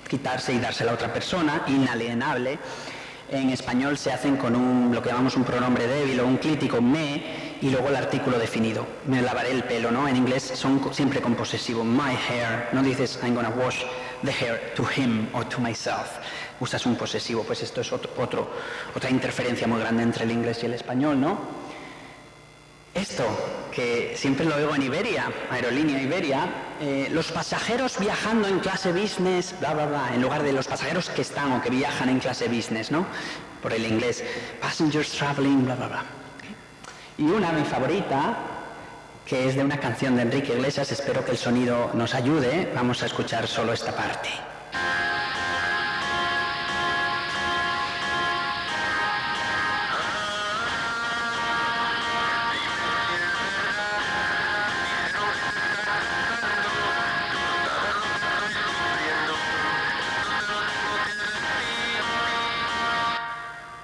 quitarse y dársela a otra persona, inalienable. En español se hacen con lo que llamamos un pronombre débil o un clítico, me, y luego el artículo definido. Me lavaré el pelo, ¿no? En inglés son siempre con posesivo. My hair. No dices I'm gonna wash the hair to him or to myself. Usas un posesivo. Pues esto es otra interferencia muy grande entre el inglés y el español, ¿no? Esto, que siempre lo oigo en Iberia, aerolínea Iberia, los pasajeros viajando en clase business, bla, bla, bla, en lugar de los pasajeros que están o que viajan en clase business, ¿no? Por el inglés, passengers traveling, bla, bla, bla. Y mi favorita, que es de una canción de Enrique Iglesias, espero que el sonido nos ayude, vamos a escuchar solo esta parte.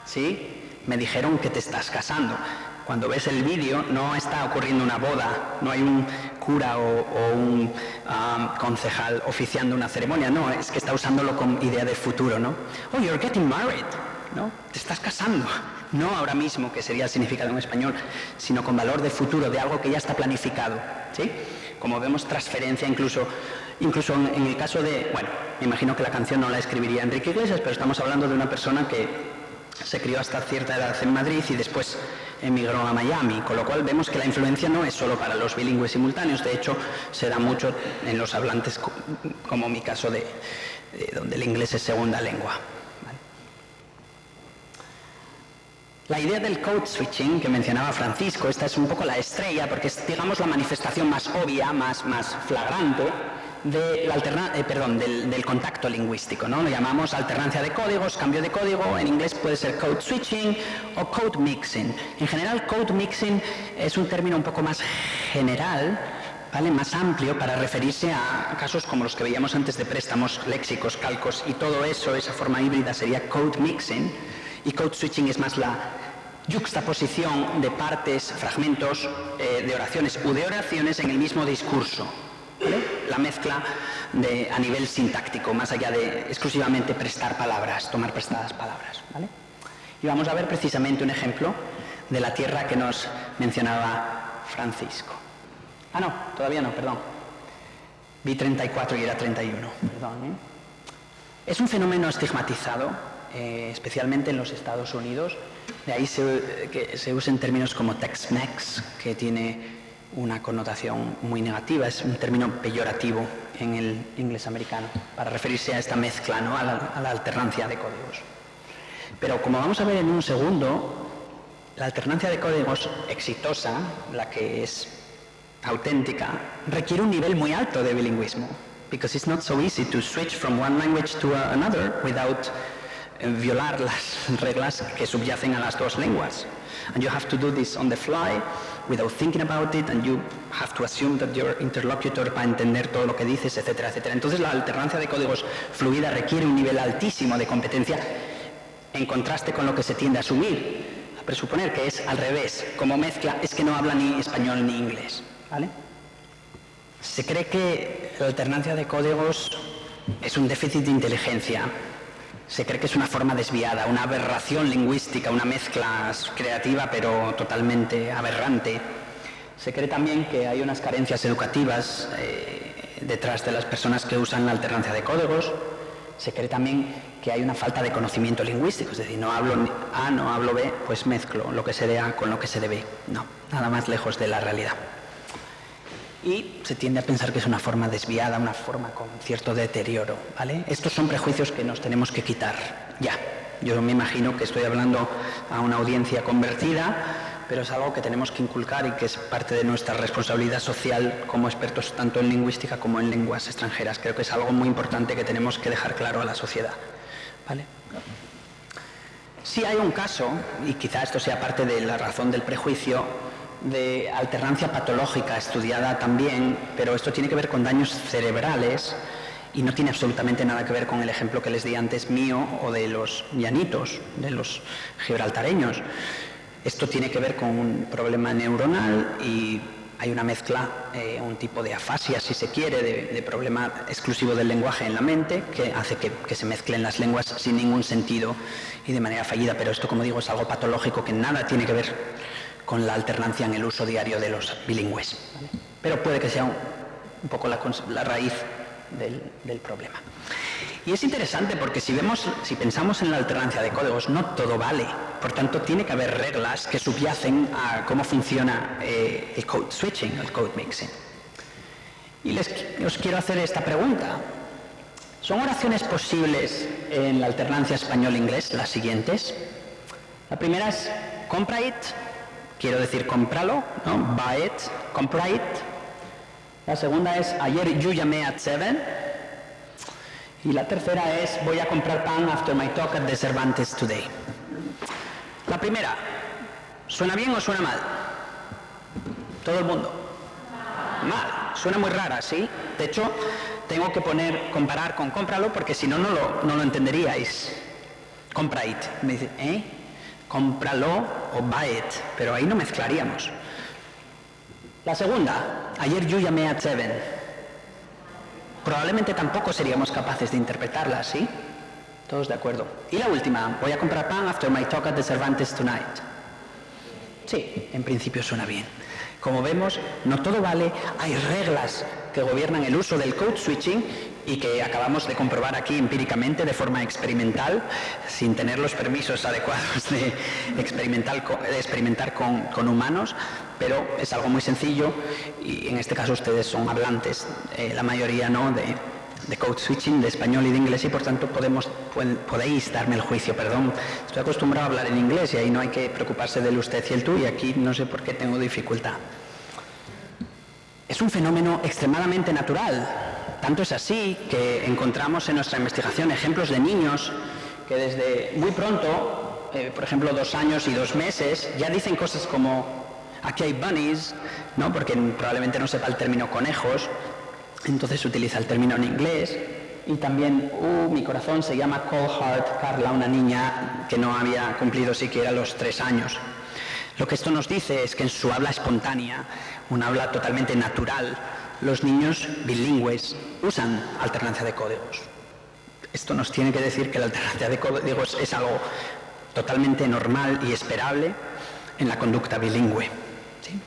¿Sí? Me dijeron que te estás casando. Cuando ves el vídeo no está ocurriendo una boda, no hay un cura o un concejal oficiando una ceremonia, no, es que está usándolo con idea de futuro, ¿no? Oh, you're getting married, ¿no? Te estás casando. No ahora mismo, que sería el significado en español, sino con valor de futuro, de algo que ya está planificado, ¿sí? Como vemos, transferencia incluso en el caso de, bueno, me imagino que la canción no la escribiría Enrique Iglesias, pero estamos hablando de una persona que se crió hasta cierta edad en Madrid y después emigró a Miami, con lo cual vemos que la influencia no es solo para los bilingües simultáneos, de hecho se da mucho en los hablantes, como mi caso de donde el inglés es segunda lengua. ¿Vale? La idea del code switching que mencionaba Francisco, esta es un poco la estrella porque es, digamos, la manifestación más obvia, más flagrante del contacto lingüístico, ¿no? Lo llamamos alternancia de códigos, cambio de código, en inglés puede ser code switching o code mixing. En general, code mixing es un término un poco más general, ¿vale? Más amplio para referirse a casos como los que veíamos antes de préstamos, léxicos, calcos y todo eso, esa forma híbrida sería code mixing, y code switching es más la yuxtaposición de partes, fragmentos de oraciones u de oraciones en el mismo discurso, ¿vale? la mezcla a nivel sintáctico, más allá de exclusivamente prestar palabras, tomar prestadas palabras, ¿vale? Y vamos a ver precisamente un ejemplo de la tierra que nos mencionaba Francisco. Ah, no, todavía no, perdón. Vi 34 y era 31, perdón, ¿eh? Es un fenómeno estigmatizado, especialmente en los Estados Unidos. De ahí que se usen términos como Tex-Mex, que tiene una connotación muy negativa, es un término peyorativo en el inglés americano, para referirse a esta mezcla, ¿no? a la alternancia de códigos. Pero como vamos a ver en un segundo, la alternancia de códigos exitosa, la que es auténtica, requiere un nivel muy alto de bilingüismo, because it's not so easy to switch from one language to another without violar las reglas que subyacen a las dos lenguas. And you have to do this on the fly, without thinking about it, and you have to assume that your interlocutor va a entender todo lo que dices, etcétera, etcétera. Entonces la alternancia de códigos fluida requiere un nivel altísimo de competencia, en contraste con lo que se tiende a asumir, a presuponer que es al revés. Como mezcla es que no habla ni español ni inglés, ¿vale? Se cree que la alternancia de códigos es un déficit de inteligencia. Se cree que es una forma desviada, una aberración lingüística, una mezcla creativa pero totalmente aberrante. Se cree también que hay unas carencias educativas detrás de las personas que usan la alternancia de códigos. Se cree también que hay una falta de conocimiento lingüístico, es decir, no hablo A, no hablo B, pues mezclo lo que se de A con lo que se de B. No, nada más lejos de la realidad. Y se tiende a pensar que es una forma desviada, una forma con cierto deterioro, ¿vale? Estos son prejuicios que nos tenemos que quitar ya. Yo me imagino que estoy hablando a una audiencia convertida, pero es algo que tenemos que inculcar y que es parte de nuestra responsabilidad social como expertos tanto en lingüística como en lenguas extranjeras. Creo que es algo muy importante que tenemos que dejar claro a la sociedad, ¿vale? Sí hay un caso, y quizá esto sea parte de la razón del prejuicio, de alternancia patológica estudiada también, pero esto tiene que ver con daños cerebrales y no tiene absolutamente nada que ver con el ejemplo que les di antes mío o de los llanitos, de los gibraltareños. Esto tiene que ver con un problema neuronal y hay una mezcla, un tipo de afasia, si se quiere, de problema exclusivo del lenguaje en la mente, que hace que se mezclen las lenguas sin ningún sentido y de manera fallida, pero esto, como digo, es algo patológico que nada tiene que ver con la alternancia en el uso diario de los bilingües, ¿vale? Pero puede que sea un poco la raíz del problema. Y es interesante porque si pensamos en la alternancia de códigos, no todo vale. Por tanto, tiene que haber reglas que subyacen a cómo funciona el code switching, el code mixing. Y os quiero hacer esta pregunta. ¿Son oraciones posibles en la alternancia español-inglés las siguientes? La primera es compra it. Quiero decir, cómpralo, ¿no? Buy it, compra it. La segunda es, ayer yo llamé at 7. Y la tercera es, voy a comprar pan after my talk at the Cervantes today. La primera, ¿suena bien o suena mal? Todo el mundo. Mal. Suena muy rara, ¿sí? De hecho, tengo que comparar con cómpralo porque si no, no lo entenderíais. Compra it. Me dice, cómpralo o buy it, pero ahí no mezclaríamos. La segunda, ayer yo llamé a 7. Probablemente tampoco seríamos capaces de interpretarla, ¿sí? Todos de acuerdo. Y la última, voy a comprar pan after my talk at the Cervantes tonight. Sí, en principio suena bien. Como vemos, no todo vale, hay reglas que gobiernan el uso del code switching y que acabamos de comprobar aquí empíricamente de forma experimental, sin tener los permisos adecuados de experimentar con humanos, pero es algo muy sencillo y en este caso ustedes son hablantes, la mayoría no, de code switching, de español y de inglés y por tanto podéis darme el juicio, perdón. Estoy acostumbrado a hablar en inglés y ahí no hay que preocuparse del usted y el tú y aquí no sé por qué tengo dificultad. Es un fenómeno extremadamente natural. Tanto es así que encontramos en nuestra investigación ejemplos de niños que desde muy pronto, por ejemplo 2 años y 2 meses, ya dicen cosas como aquí hay bunnies, ¿no? Porque probablemente no sepa el término conejos, entonces utiliza el término en inglés. Y también, mi corazón se llama Cold Heart, Carla, una niña que no había cumplido siquiera los 3 años. Lo que esto nos dice es que en su habla espontánea, un habla totalmente natural, los niños bilingües usan alternancia de códigos. Esto nos tiene que decir que la alternancia de códigos es algo totalmente normal y esperable en la conducta bilingüe. ¿Sí?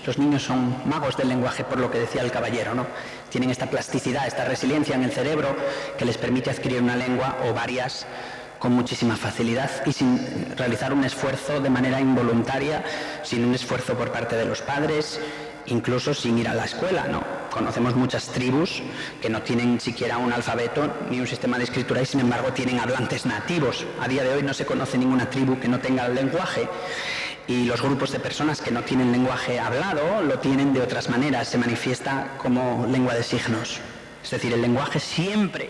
Los niños son magos del lenguaje, por lo que decía el caballero, ¿no? Tienen esta plasticidad, esta resiliencia en el cerebro que les permite adquirir una lengua o varias con muchísima facilidad y sin realizar un esfuerzo de manera involuntaria, sin un esfuerzo por parte de los padres, incluso sin ir a la escuela, ¿no? Conocemos muchas tribus que no tienen siquiera un alfabeto ni un sistema de escritura y sin embargo tienen hablantes nativos. A día de hoy no se conoce ninguna tribu que no tenga el lenguaje. Y los grupos de personas que no tienen lenguaje hablado lo tienen de otras maneras, se manifiesta como lengua de signos. Es decir, el lenguaje siempre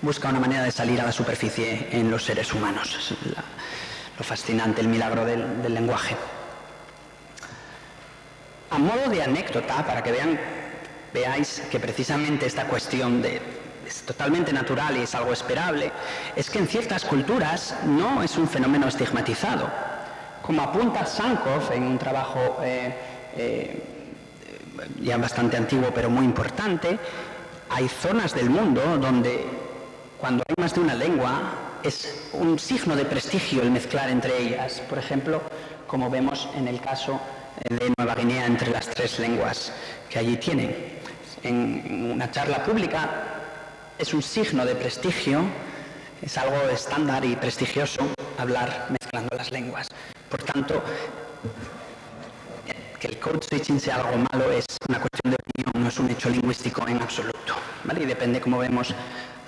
busca una manera de salir a la superficie en los seres humanos. Es lo fascinante, el milagro del lenguaje. A modo de anécdota, para que veáis que precisamente esta cuestión es totalmente natural y es algo esperable, es que en ciertas culturas no es un fenómeno estigmatizado. Como apunta Sankov en un trabajo ya bastante antiguo pero muy importante, hay zonas del mundo donde cuando hay más de una lengua es un signo de prestigio el mezclar entre ellas. Por ejemplo, como vemos en el caso de Nueva Guinea entre las 3 lenguas que allí tienen. En una charla pública es un signo de prestigio, es algo estándar y prestigioso hablar mezclando las lenguas. Por tanto, que el code switching sea algo malo es una cuestión de opinión, no es un hecho lingüístico en absoluto, ¿vale? Y depende, como vemos,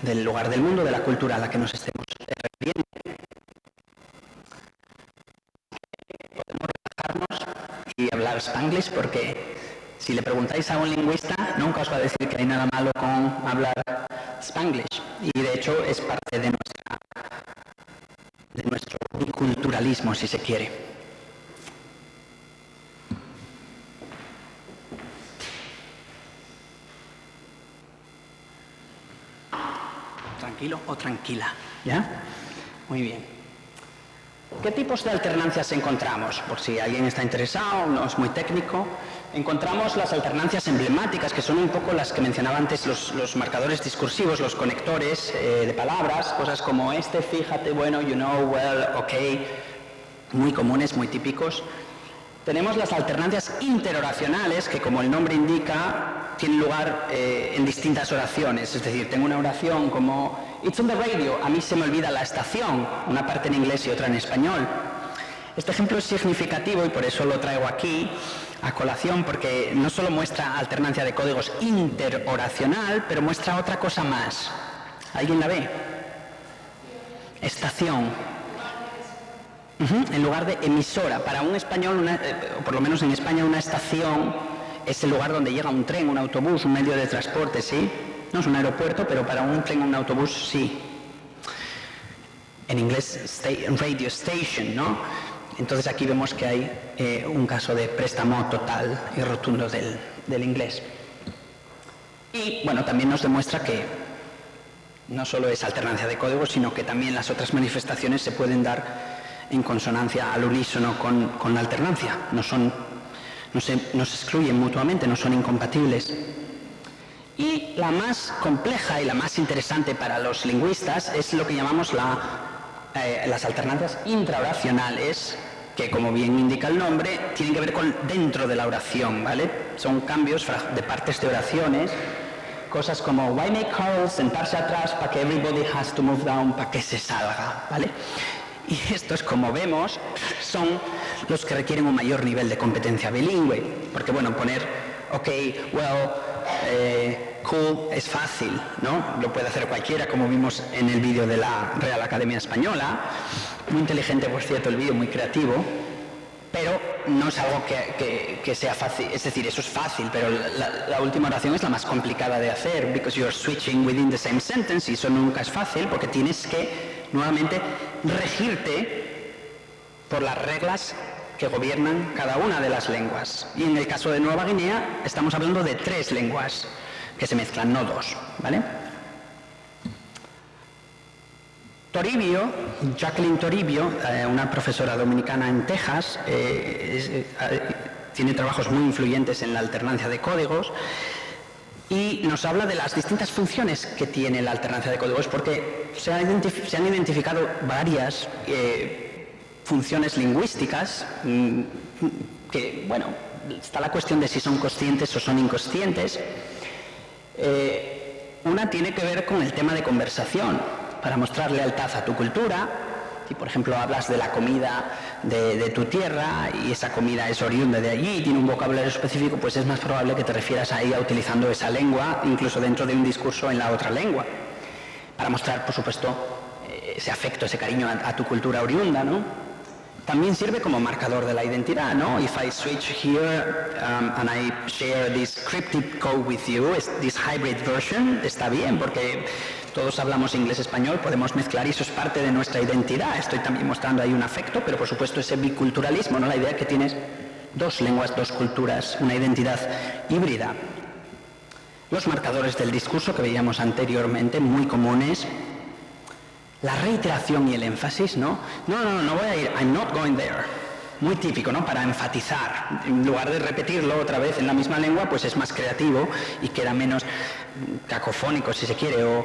del lugar del mundo, de la cultura a la que nos estemos refiriendo. Podemos relajarnos y hablar Spanglish porque si le preguntáis a un lingüista nunca os va a decir que hay nada malo con hablar Spanglish y de hecho es parte de nuestro biculturalismo, si se quiere. Tranquilo o tranquila, ¿ya? Muy bien. ¿Qué tipos de alternancias encontramos? Por si alguien está interesado, no es muy técnico. Encontramos las alternancias emblemáticas, que son un poco las que mencionaba antes, los marcadores discursivos, los conectores de palabras, cosas como este, fíjate, bueno, you know, well, okay, muy comunes, muy típicos. Tenemos las alternancias interoracionales, que como el nombre indica, tienen lugar en distintas oraciones. Es decir, tengo una oración como It's on the radio, a mí se me olvida la estación, una parte en inglés y otra en español. Este ejemplo es significativo y por eso lo traigo aquí a colación, porque no solo muestra alternancia de códigos interoracional, pero muestra otra cosa más. ¿Alguien la ve? Estación. En lugar de emisora. Para un español, o por lo menos en España, una estación es el lugar donde llega un tren, un autobús, un medio de transporte, ¿sí? No es un aeropuerto, pero para un tren o un autobús, sí. En inglés, radio station, ¿no? Entonces aquí vemos que hay un caso de préstamo total y rotundo del inglés. Y, bueno, también nos demuestra que no solo es alternancia de códigos, sino que también las otras manifestaciones se pueden dar en consonancia al unísono con la alternancia. No se excluyen mutuamente, no son incompatibles. Y la más compleja y la más interesante para los lingüistas es lo que llamamos las alternancias intraoracionales, que como bien indica el nombre, tienen que ver con dentro de la oración, ¿vale? Son cambios de partes de oraciones, cosas como why make calls, sentarse atrás para que everybody has to move down, para que se salga, ¿vale? Y estos, como vemos, son los que requieren un mayor nivel de competencia bilingüe, porque bueno, poner ok, well, cool es fácil, ¿no? Lo puede hacer cualquiera, como vimos en el vídeo de la Real Academia Española. Muy inteligente, por cierto, el vídeo, muy creativo, pero no es algo que sea fácil. Es decir, eso es fácil, pero la última oración es la más complicada de hacer, because you're switching within the same sentence, y eso nunca es fácil, porque tienes que, nuevamente, regirte por las reglas que gobiernan cada una de las lenguas. Y en el caso de Nueva Guinea estamos hablando de 3 lenguas que se mezclan, no 2, ¿vale? Toribio, Jacqueline Toribio, una profesora dominicana en Texas, tiene trabajos muy influyentes en la alternancia de códigos, y nos habla de las distintas funciones que tiene la alternancia de códigos, porque se han identificado varias funciones lingüísticas que, bueno, está la cuestión de si son conscientes o son inconscientes. Una tiene que ver con el tema de conversación, para mostrar lealtad a tu cultura. Si, por ejemplo, hablas de la comida de tu tierra y esa comida es oriunda de allí y tiene un vocabulario específico, pues es más probable que te refieras a ella utilizando esa lengua, incluso dentro de un discurso en la otra lengua, para mostrar, por supuesto, ese afecto, ese cariño a tu cultura oriunda, ¿no? También sirve como marcador de la identidad, ¿no? If I switch here and I share this cryptic code with you, this hybrid version, está bien, porque todos hablamos inglés-español, podemos mezclar y eso es parte de nuestra identidad. Estoy también mostrando ahí un afecto, pero por supuesto ese biculturalismo, ¿no? La idea que tienes dos lenguas, dos culturas, una identidad híbrida. Los marcadores del discurso que veíamos anteriormente, muy comunes. La reiteración y el énfasis, ¿no? No voy a ir, I'm not going there. Muy típico, ¿no? Para enfatizar. En lugar de repetirlo otra vez en la misma lengua, pues es más creativo y queda menos cacofónico, si se quiere, o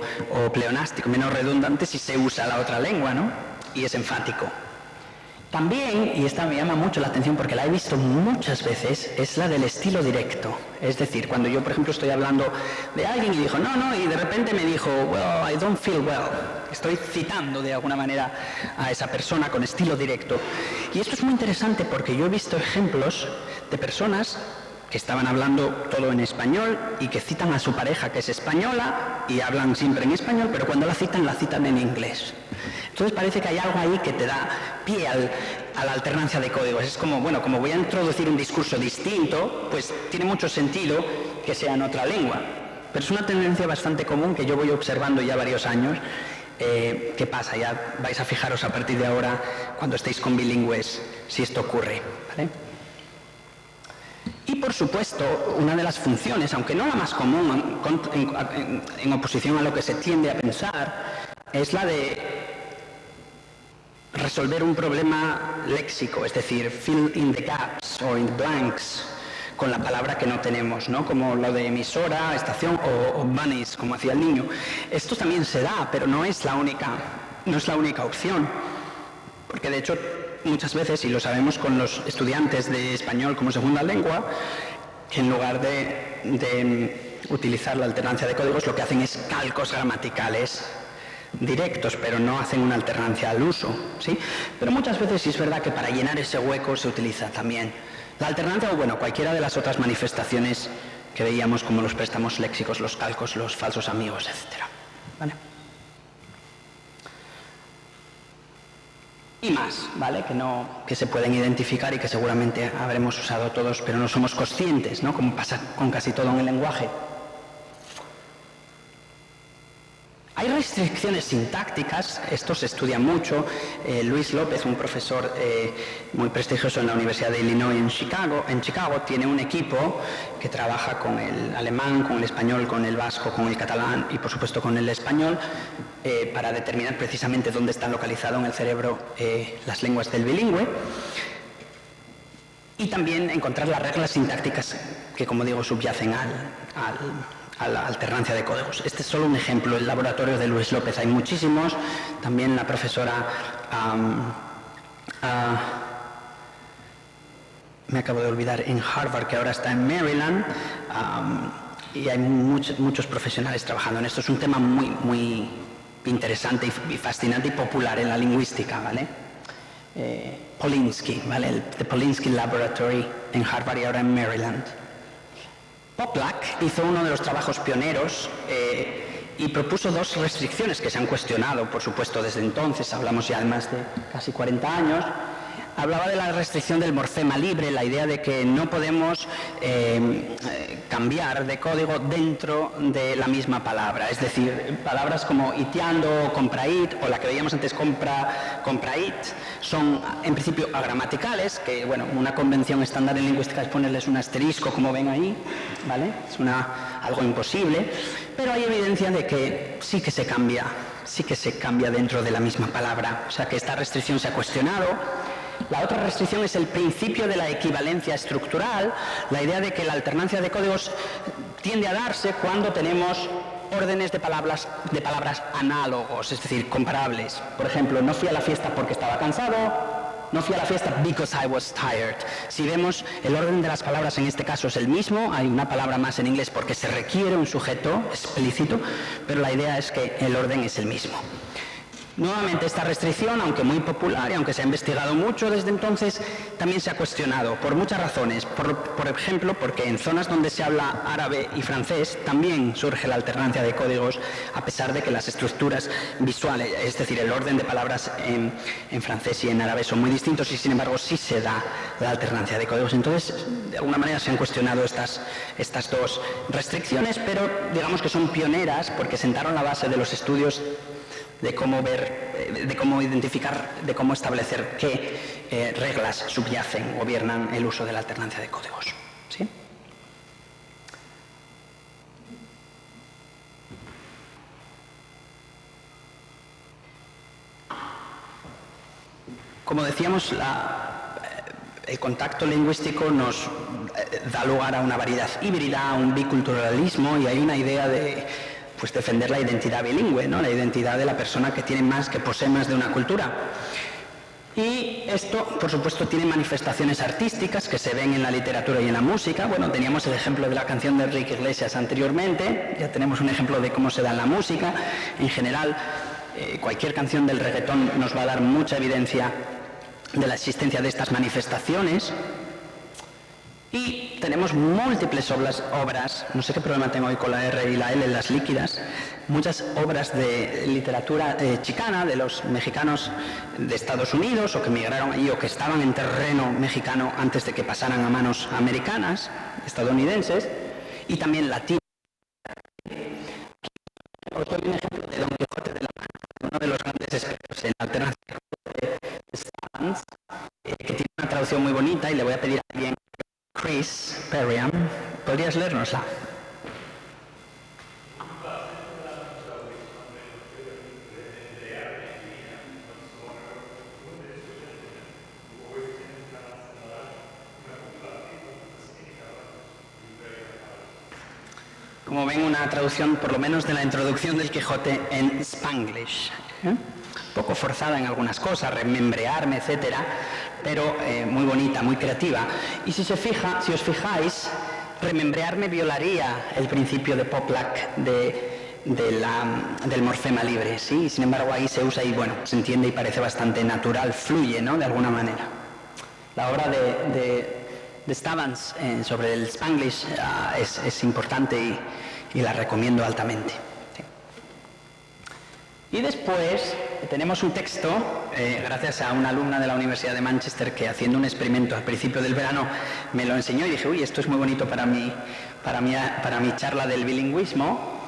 pleonástico, menos redundante si se usa la otra lengua, ¿no? Y es enfático. También, y esta me llama mucho la atención porque la he visto muchas veces, es la del estilo directo. Es decir, cuando yo, por ejemplo, estoy hablando de alguien y dijo, no, y de repente me dijo, well, I don't feel well. Estoy citando de alguna manera a esa persona con estilo directo. Y esto es muy interesante porque yo he visto ejemplos de personas que estaban hablando todo en español y que citan a su pareja que es española y hablan siempre en español, pero cuando la citan en inglés. Entonces parece que hay algo ahí que te da pie a la alternancia de códigos. Es como, bueno, como voy a introducir un discurso distinto, pues tiene mucho sentido que sea en otra lengua. Pero es una tendencia bastante común que yo voy observando ya varios años. ¿Qué pasa? Ya vais a fijaros a partir de ahora, cuando estéis con bilingües, si esto ocurre, ¿vale? Y por supuesto, una de las funciones, aunque no la más común, en oposición a lo que se tiende a pensar, es la de resolver un problema léxico, es decir, fill in the gaps o in the blanks, con la palabra que no tenemos, ¿no? Como lo de emisora, estación o bunnies, como hacía el niño. Esto también se da, pero no es la única opción, porque de hecho muchas veces, y lo sabemos con los estudiantes de español como segunda lengua, que en lugar de utilizar la alternancia de códigos, lo que hacen es calcos gramaticales directos, pero no hacen una alternancia al uso, ¿sí? Pero muchas veces sí es verdad que para llenar ese hueco se utiliza también la alternancia o, bueno, cualquiera de las otras manifestaciones que veíamos como los préstamos léxicos, los calcos, los falsos amigos, etc. ¿Vale? Y más, ¿vale? Que se pueden identificar y que seguramente habremos usado todos, pero no somos conscientes, ¿no? Como pasa con casi todo en el lenguaje. Hay restricciones sintácticas, esto se estudia mucho. Luis López, un profesor muy prestigioso en la Universidad de Illinois en Chicago, tiene un equipo que trabaja con el alemán, con el español, con el vasco, con el catalán y por supuesto con el español para determinar precisamente dónde están localizadas en el cerebro las lenguas del bilingüe y también encontrar las reglas sintácticas que, como digo, subyacen a la alternancia de códigos. Este es solo un ejemplo, el laboratorio de Luis López. Hay muchísimos, también la profesora me acabo de olvidar, en Harvard, que ahora está en Maryland, y hay muchos profesionales trabajando en esto. Es un tema muy, muy interesante y fascinante y popular en la lingüística, ¿vale? Polinsky, ¿vale? El The Polinsky Laboratory en Harvard y ahora en Maryland. Poplack hizo uno de los trabajos pioneros y propuso dos restricciones que se han cuestionado, por supuesto, desde entonces. Hablamos ya de más de casi 40 años. Hablaba de la restricción del morfema libre, la idea de que no podemos cambiar de código dentro de la misma palabra. Es decir, palabras como itiando, compraít, o la que veíamos antes, compraít, son en principio agramaticales, que, bueno, una convención estándar en lingüística es ponerles un asterisco, como ven ahí, ¿vale? Es algo imposible, pero hay evidencia de que sí que se cambia dentro de la misma palabra. O sea que esta restricción se ha cuestionado. La otra restricción es el principio de la equivalencia estructural, la idea de que la alternancia de códigos tiende a darse cuando tenemos órdenes de palabras análogos, es decir, comparables. Por ejemplo, no fui a la fiesta porque estaba cansado, no fui a la fiesta because I was tired. Si vemos, el orden de las palabras en este caso es el mismo, hay una palabra más en inglés porque se requiere un sujeto explícito, pero la idea es que el orden es el mismo. Nuevamente, esta restricción, aunque muy popular y aunque se ha investigado mucho desde entonces, también se ha cuestionado por muchas razones. Por ejemplo, porque en zonas donde se habla árabe y francés también surge la alternancia de códigos, a pesar de que las estructuras visuales, es decir, el orden de palabras en francés y en árabe son muy distintos y, sin embargo, sí se da la alternancia de códigos. Entonces, de alguna manera se han cuestionado estas dos restricciones, pero digamos que son pioneras porque sentaron la base de los estudios de cómo ver, de cómo identificar, de cómo establecer qué reglas subyacen, gobiernan el uso de la alternancia de códigos. ¿Sí? Como decíamos, el contacto lingüístico nos da lugar a una variedad híbrida, a un biculturalismo, y hay una idea de defender la identidad bilingüe, ¿no? La identidad de la persona que posee más de una cultura. Y esto, por supuesto, tiene manifestaciones artísticas que se ven en la literatura y en la música. Bueno, teníamos el ejemplo de la canción de Enrique Iglesias anteriormente, ya tenemos un ejemplo de cómo se da en la música. En general, cualquier canción del reggaetón nos va a dar mucha evidencia de la existencia de estas manifestaciones. Y tenemos múltiples obras, no sé qué problema tengo hoy con la R y la L, las líquidas, muchas obras de literatura chicana, de los mexicanos de Estados Unidos, o que emigraron allí, o que estaban en terreno mexicano antes de que pasaran a manos americanas, estadounidenses, y también latinas. Os doy un ejemplo de Don Quijote de la Mancha, uno de los grandes expertos en la alternancia de Stevens, que tiene una traducción muy bonita, y le voy a pedir a alguien, Chris Perriam, ¿podrías leérnosla? Como ven, una traducción, por lo menos, de la introducción del Quijote en Spanglish. Un poco forzada en algunas cosas, remembrearme, etcétera, pero muy bonita, muy creativa. Y si os fijáis, remembrearme violaría el principio de Poplack del morfema libre, ¿sí? Y sin embargo ahí se usa y, bueno, se entiende y parece bastante natural, fluye, ¿no?, de alguna manera. La obra de Stevens sobre el Spanglish es importante y la recomiendo altamente. Y después tenemos un texto, gracias a una alumna de la Universidad de Manchester que, haciendo un experimento al principio del verano, me lo enseñó y dije, uy, esto es muy bonito para mi charla del bilingüismo,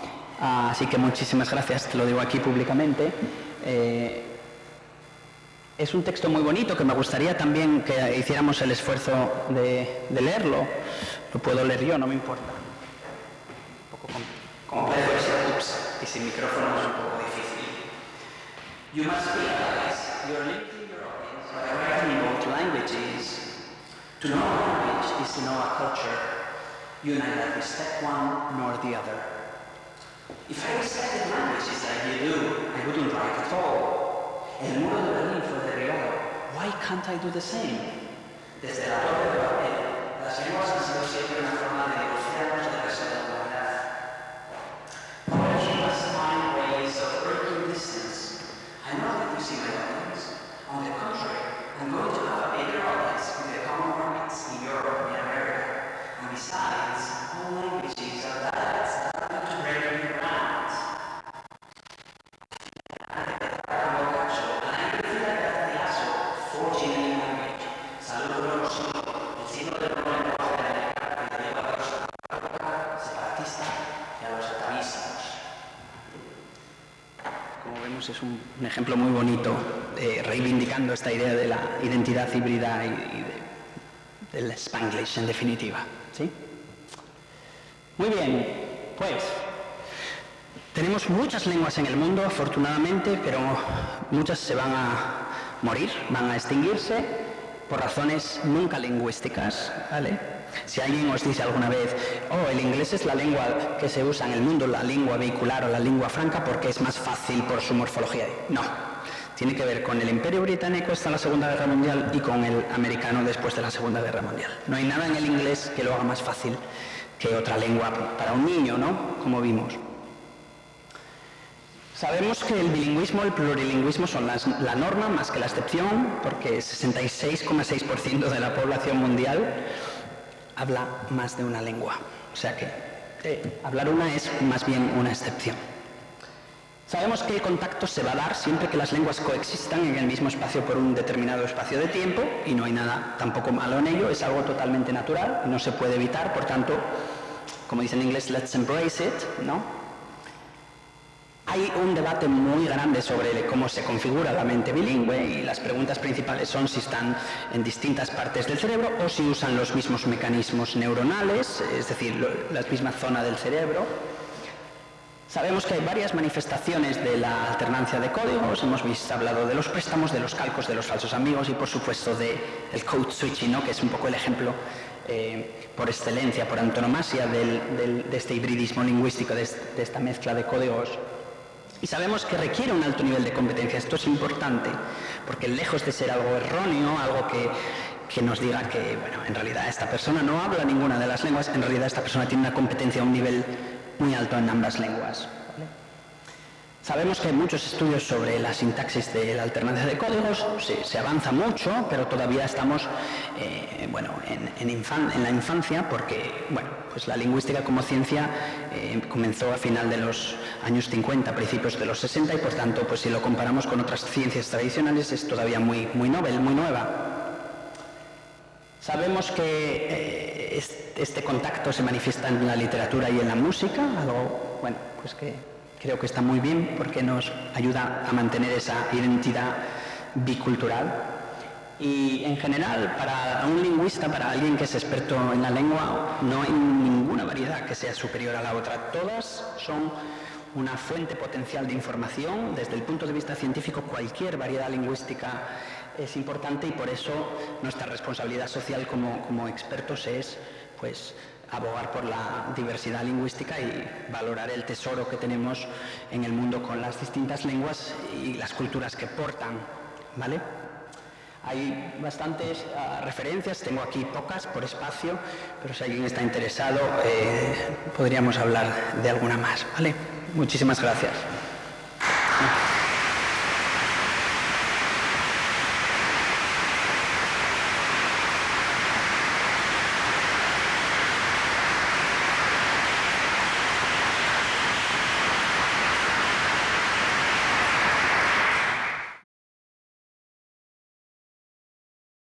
así que muchísimas gracias, te lo digo aquí públicamente. Es un texto muy bonito que me gustaría también que hiciéramos el esfuerzo de leerlo. Lo puedo leer yo, no me importa. Un poco complejo y sin micrófono es un poco difícil. You must realize you're limiting your audience by writing in both languages. To know a language is to know a culture. You neither respect one nor the other. If I respected languages like you do, I wouldn't write at all. El muro de Berlín fue derribado. Why can't I do the same? Desde la torre de Babel, las lenguas han sido siempre una forma de negociarnos del resto de la humanidad. Poetry must find ways of breaking distance. I know that you see my audience. On the contrary, I'm going to have a bigger audience with the common markets in Europe and America. And besides, all languages are dialects that are meant to break new grounds. Es un ejemplo muy bonito reivindicando esta idea de la identidad híbrida y del Spanglish en definitiva, ¿sí? Muy bien, pues tenemos muchas lenguas en el mundo, afortunadamente, pero muchas se van a morir, van a extinguirse, por razones nunca lingüísticas, ¿vale? Si alguien os dice alguna vez, oh, el inglés es la lengua que se usa en el mundo, la lengua vehicular o la lengua franca porque es más fácil por su morfología. No, tiene que ver con el Imperio Británico hasta la Segunda Guerra Mundial y con el americano después de la Segunda Guerra Mundial. No hay nada en el inglés que lo haga más fácil que otra lengua para un niño, ¿no? Como vimos. Sabemos que el bilingüismo, el plurilingüismo son la norma más que la excepción, porque 66,6% de la población mundial habla más de una lengua. O sea que hablar una es más bien una excepción. Sabemos que el contacto se va a dar siempre que las lenguas coexistan en el mismo espacio por un determinado espacio de tiempo, y no hay nada tampoco malo en ello, es algo totalmente natural, no se puede evitar, por tanto, como dice en inglés, let's embrace it, ¿no? Hay un debate muy grande sobre cómo se configura la mente bilingüe y las preguntas principales son si están en distintas partes del cerebro o si usan los mismos mecanismos neuronales, es decir, la misma zona del cerebro. Sabemos que hay varias manifestaciones de la alternancia de códigos, hemos hablado de los préstamos, de los calcos, de los falsos amigos y por supuesto del code switching, ¿no? Que es un poco el ejemplo por excelencia, por antonomasia de este hibridismo lingüístico, de esta mezcla de códigos. Y sabemos que requiere un alto nivel de competencia. Esto es importante, porque lejos de ser algo erróneo, algo que nos diga que, bueno, en realidad esta persona no habla ninguna de las lenguas, en realidad esta persona tiene una competencia a un nivel muy alto en ambas lenguas. ¿Vale? Sabemos que hay muchos estudios sobre la sintaxis de la alternancia de códigos, se avanza mucho, pero todavía estamos en la infancia, porque bueno, pues la lingüística como ciencia comenzó a final de los años 50, principios de los 60, y por tanto, pues si lo comparamos con otras ciencias tradicionales, es todavía muy novel, muy nueva. Sabemos que este contacto se manifiesta en la literatura y en la música, algo, bueno, pues que creo que está muy bien porque nos ayuda a mantener esa identidad bicultural. Y en general, para un lingüista, para alguien que es experto en la lengua, no hay ninguna variedad que sea superior a la otra. Todas son una fuente potencial de información. Desde el punto de vista científico, cualquier variedad lingüística es importante, y por eso nuestra responsabilidad social como expertos es, pues, abogar por la diversidad lingüística y valorar el tesoro que tenemos en el mundo con las distintas lenguas y las culturas que portan, ¿vale? Hay bastantes referencias, tengo aquí pocas por espacio, pero si alguien está interesado podríamos hablar de alguna más, ¿vale? Muchísimas gracias.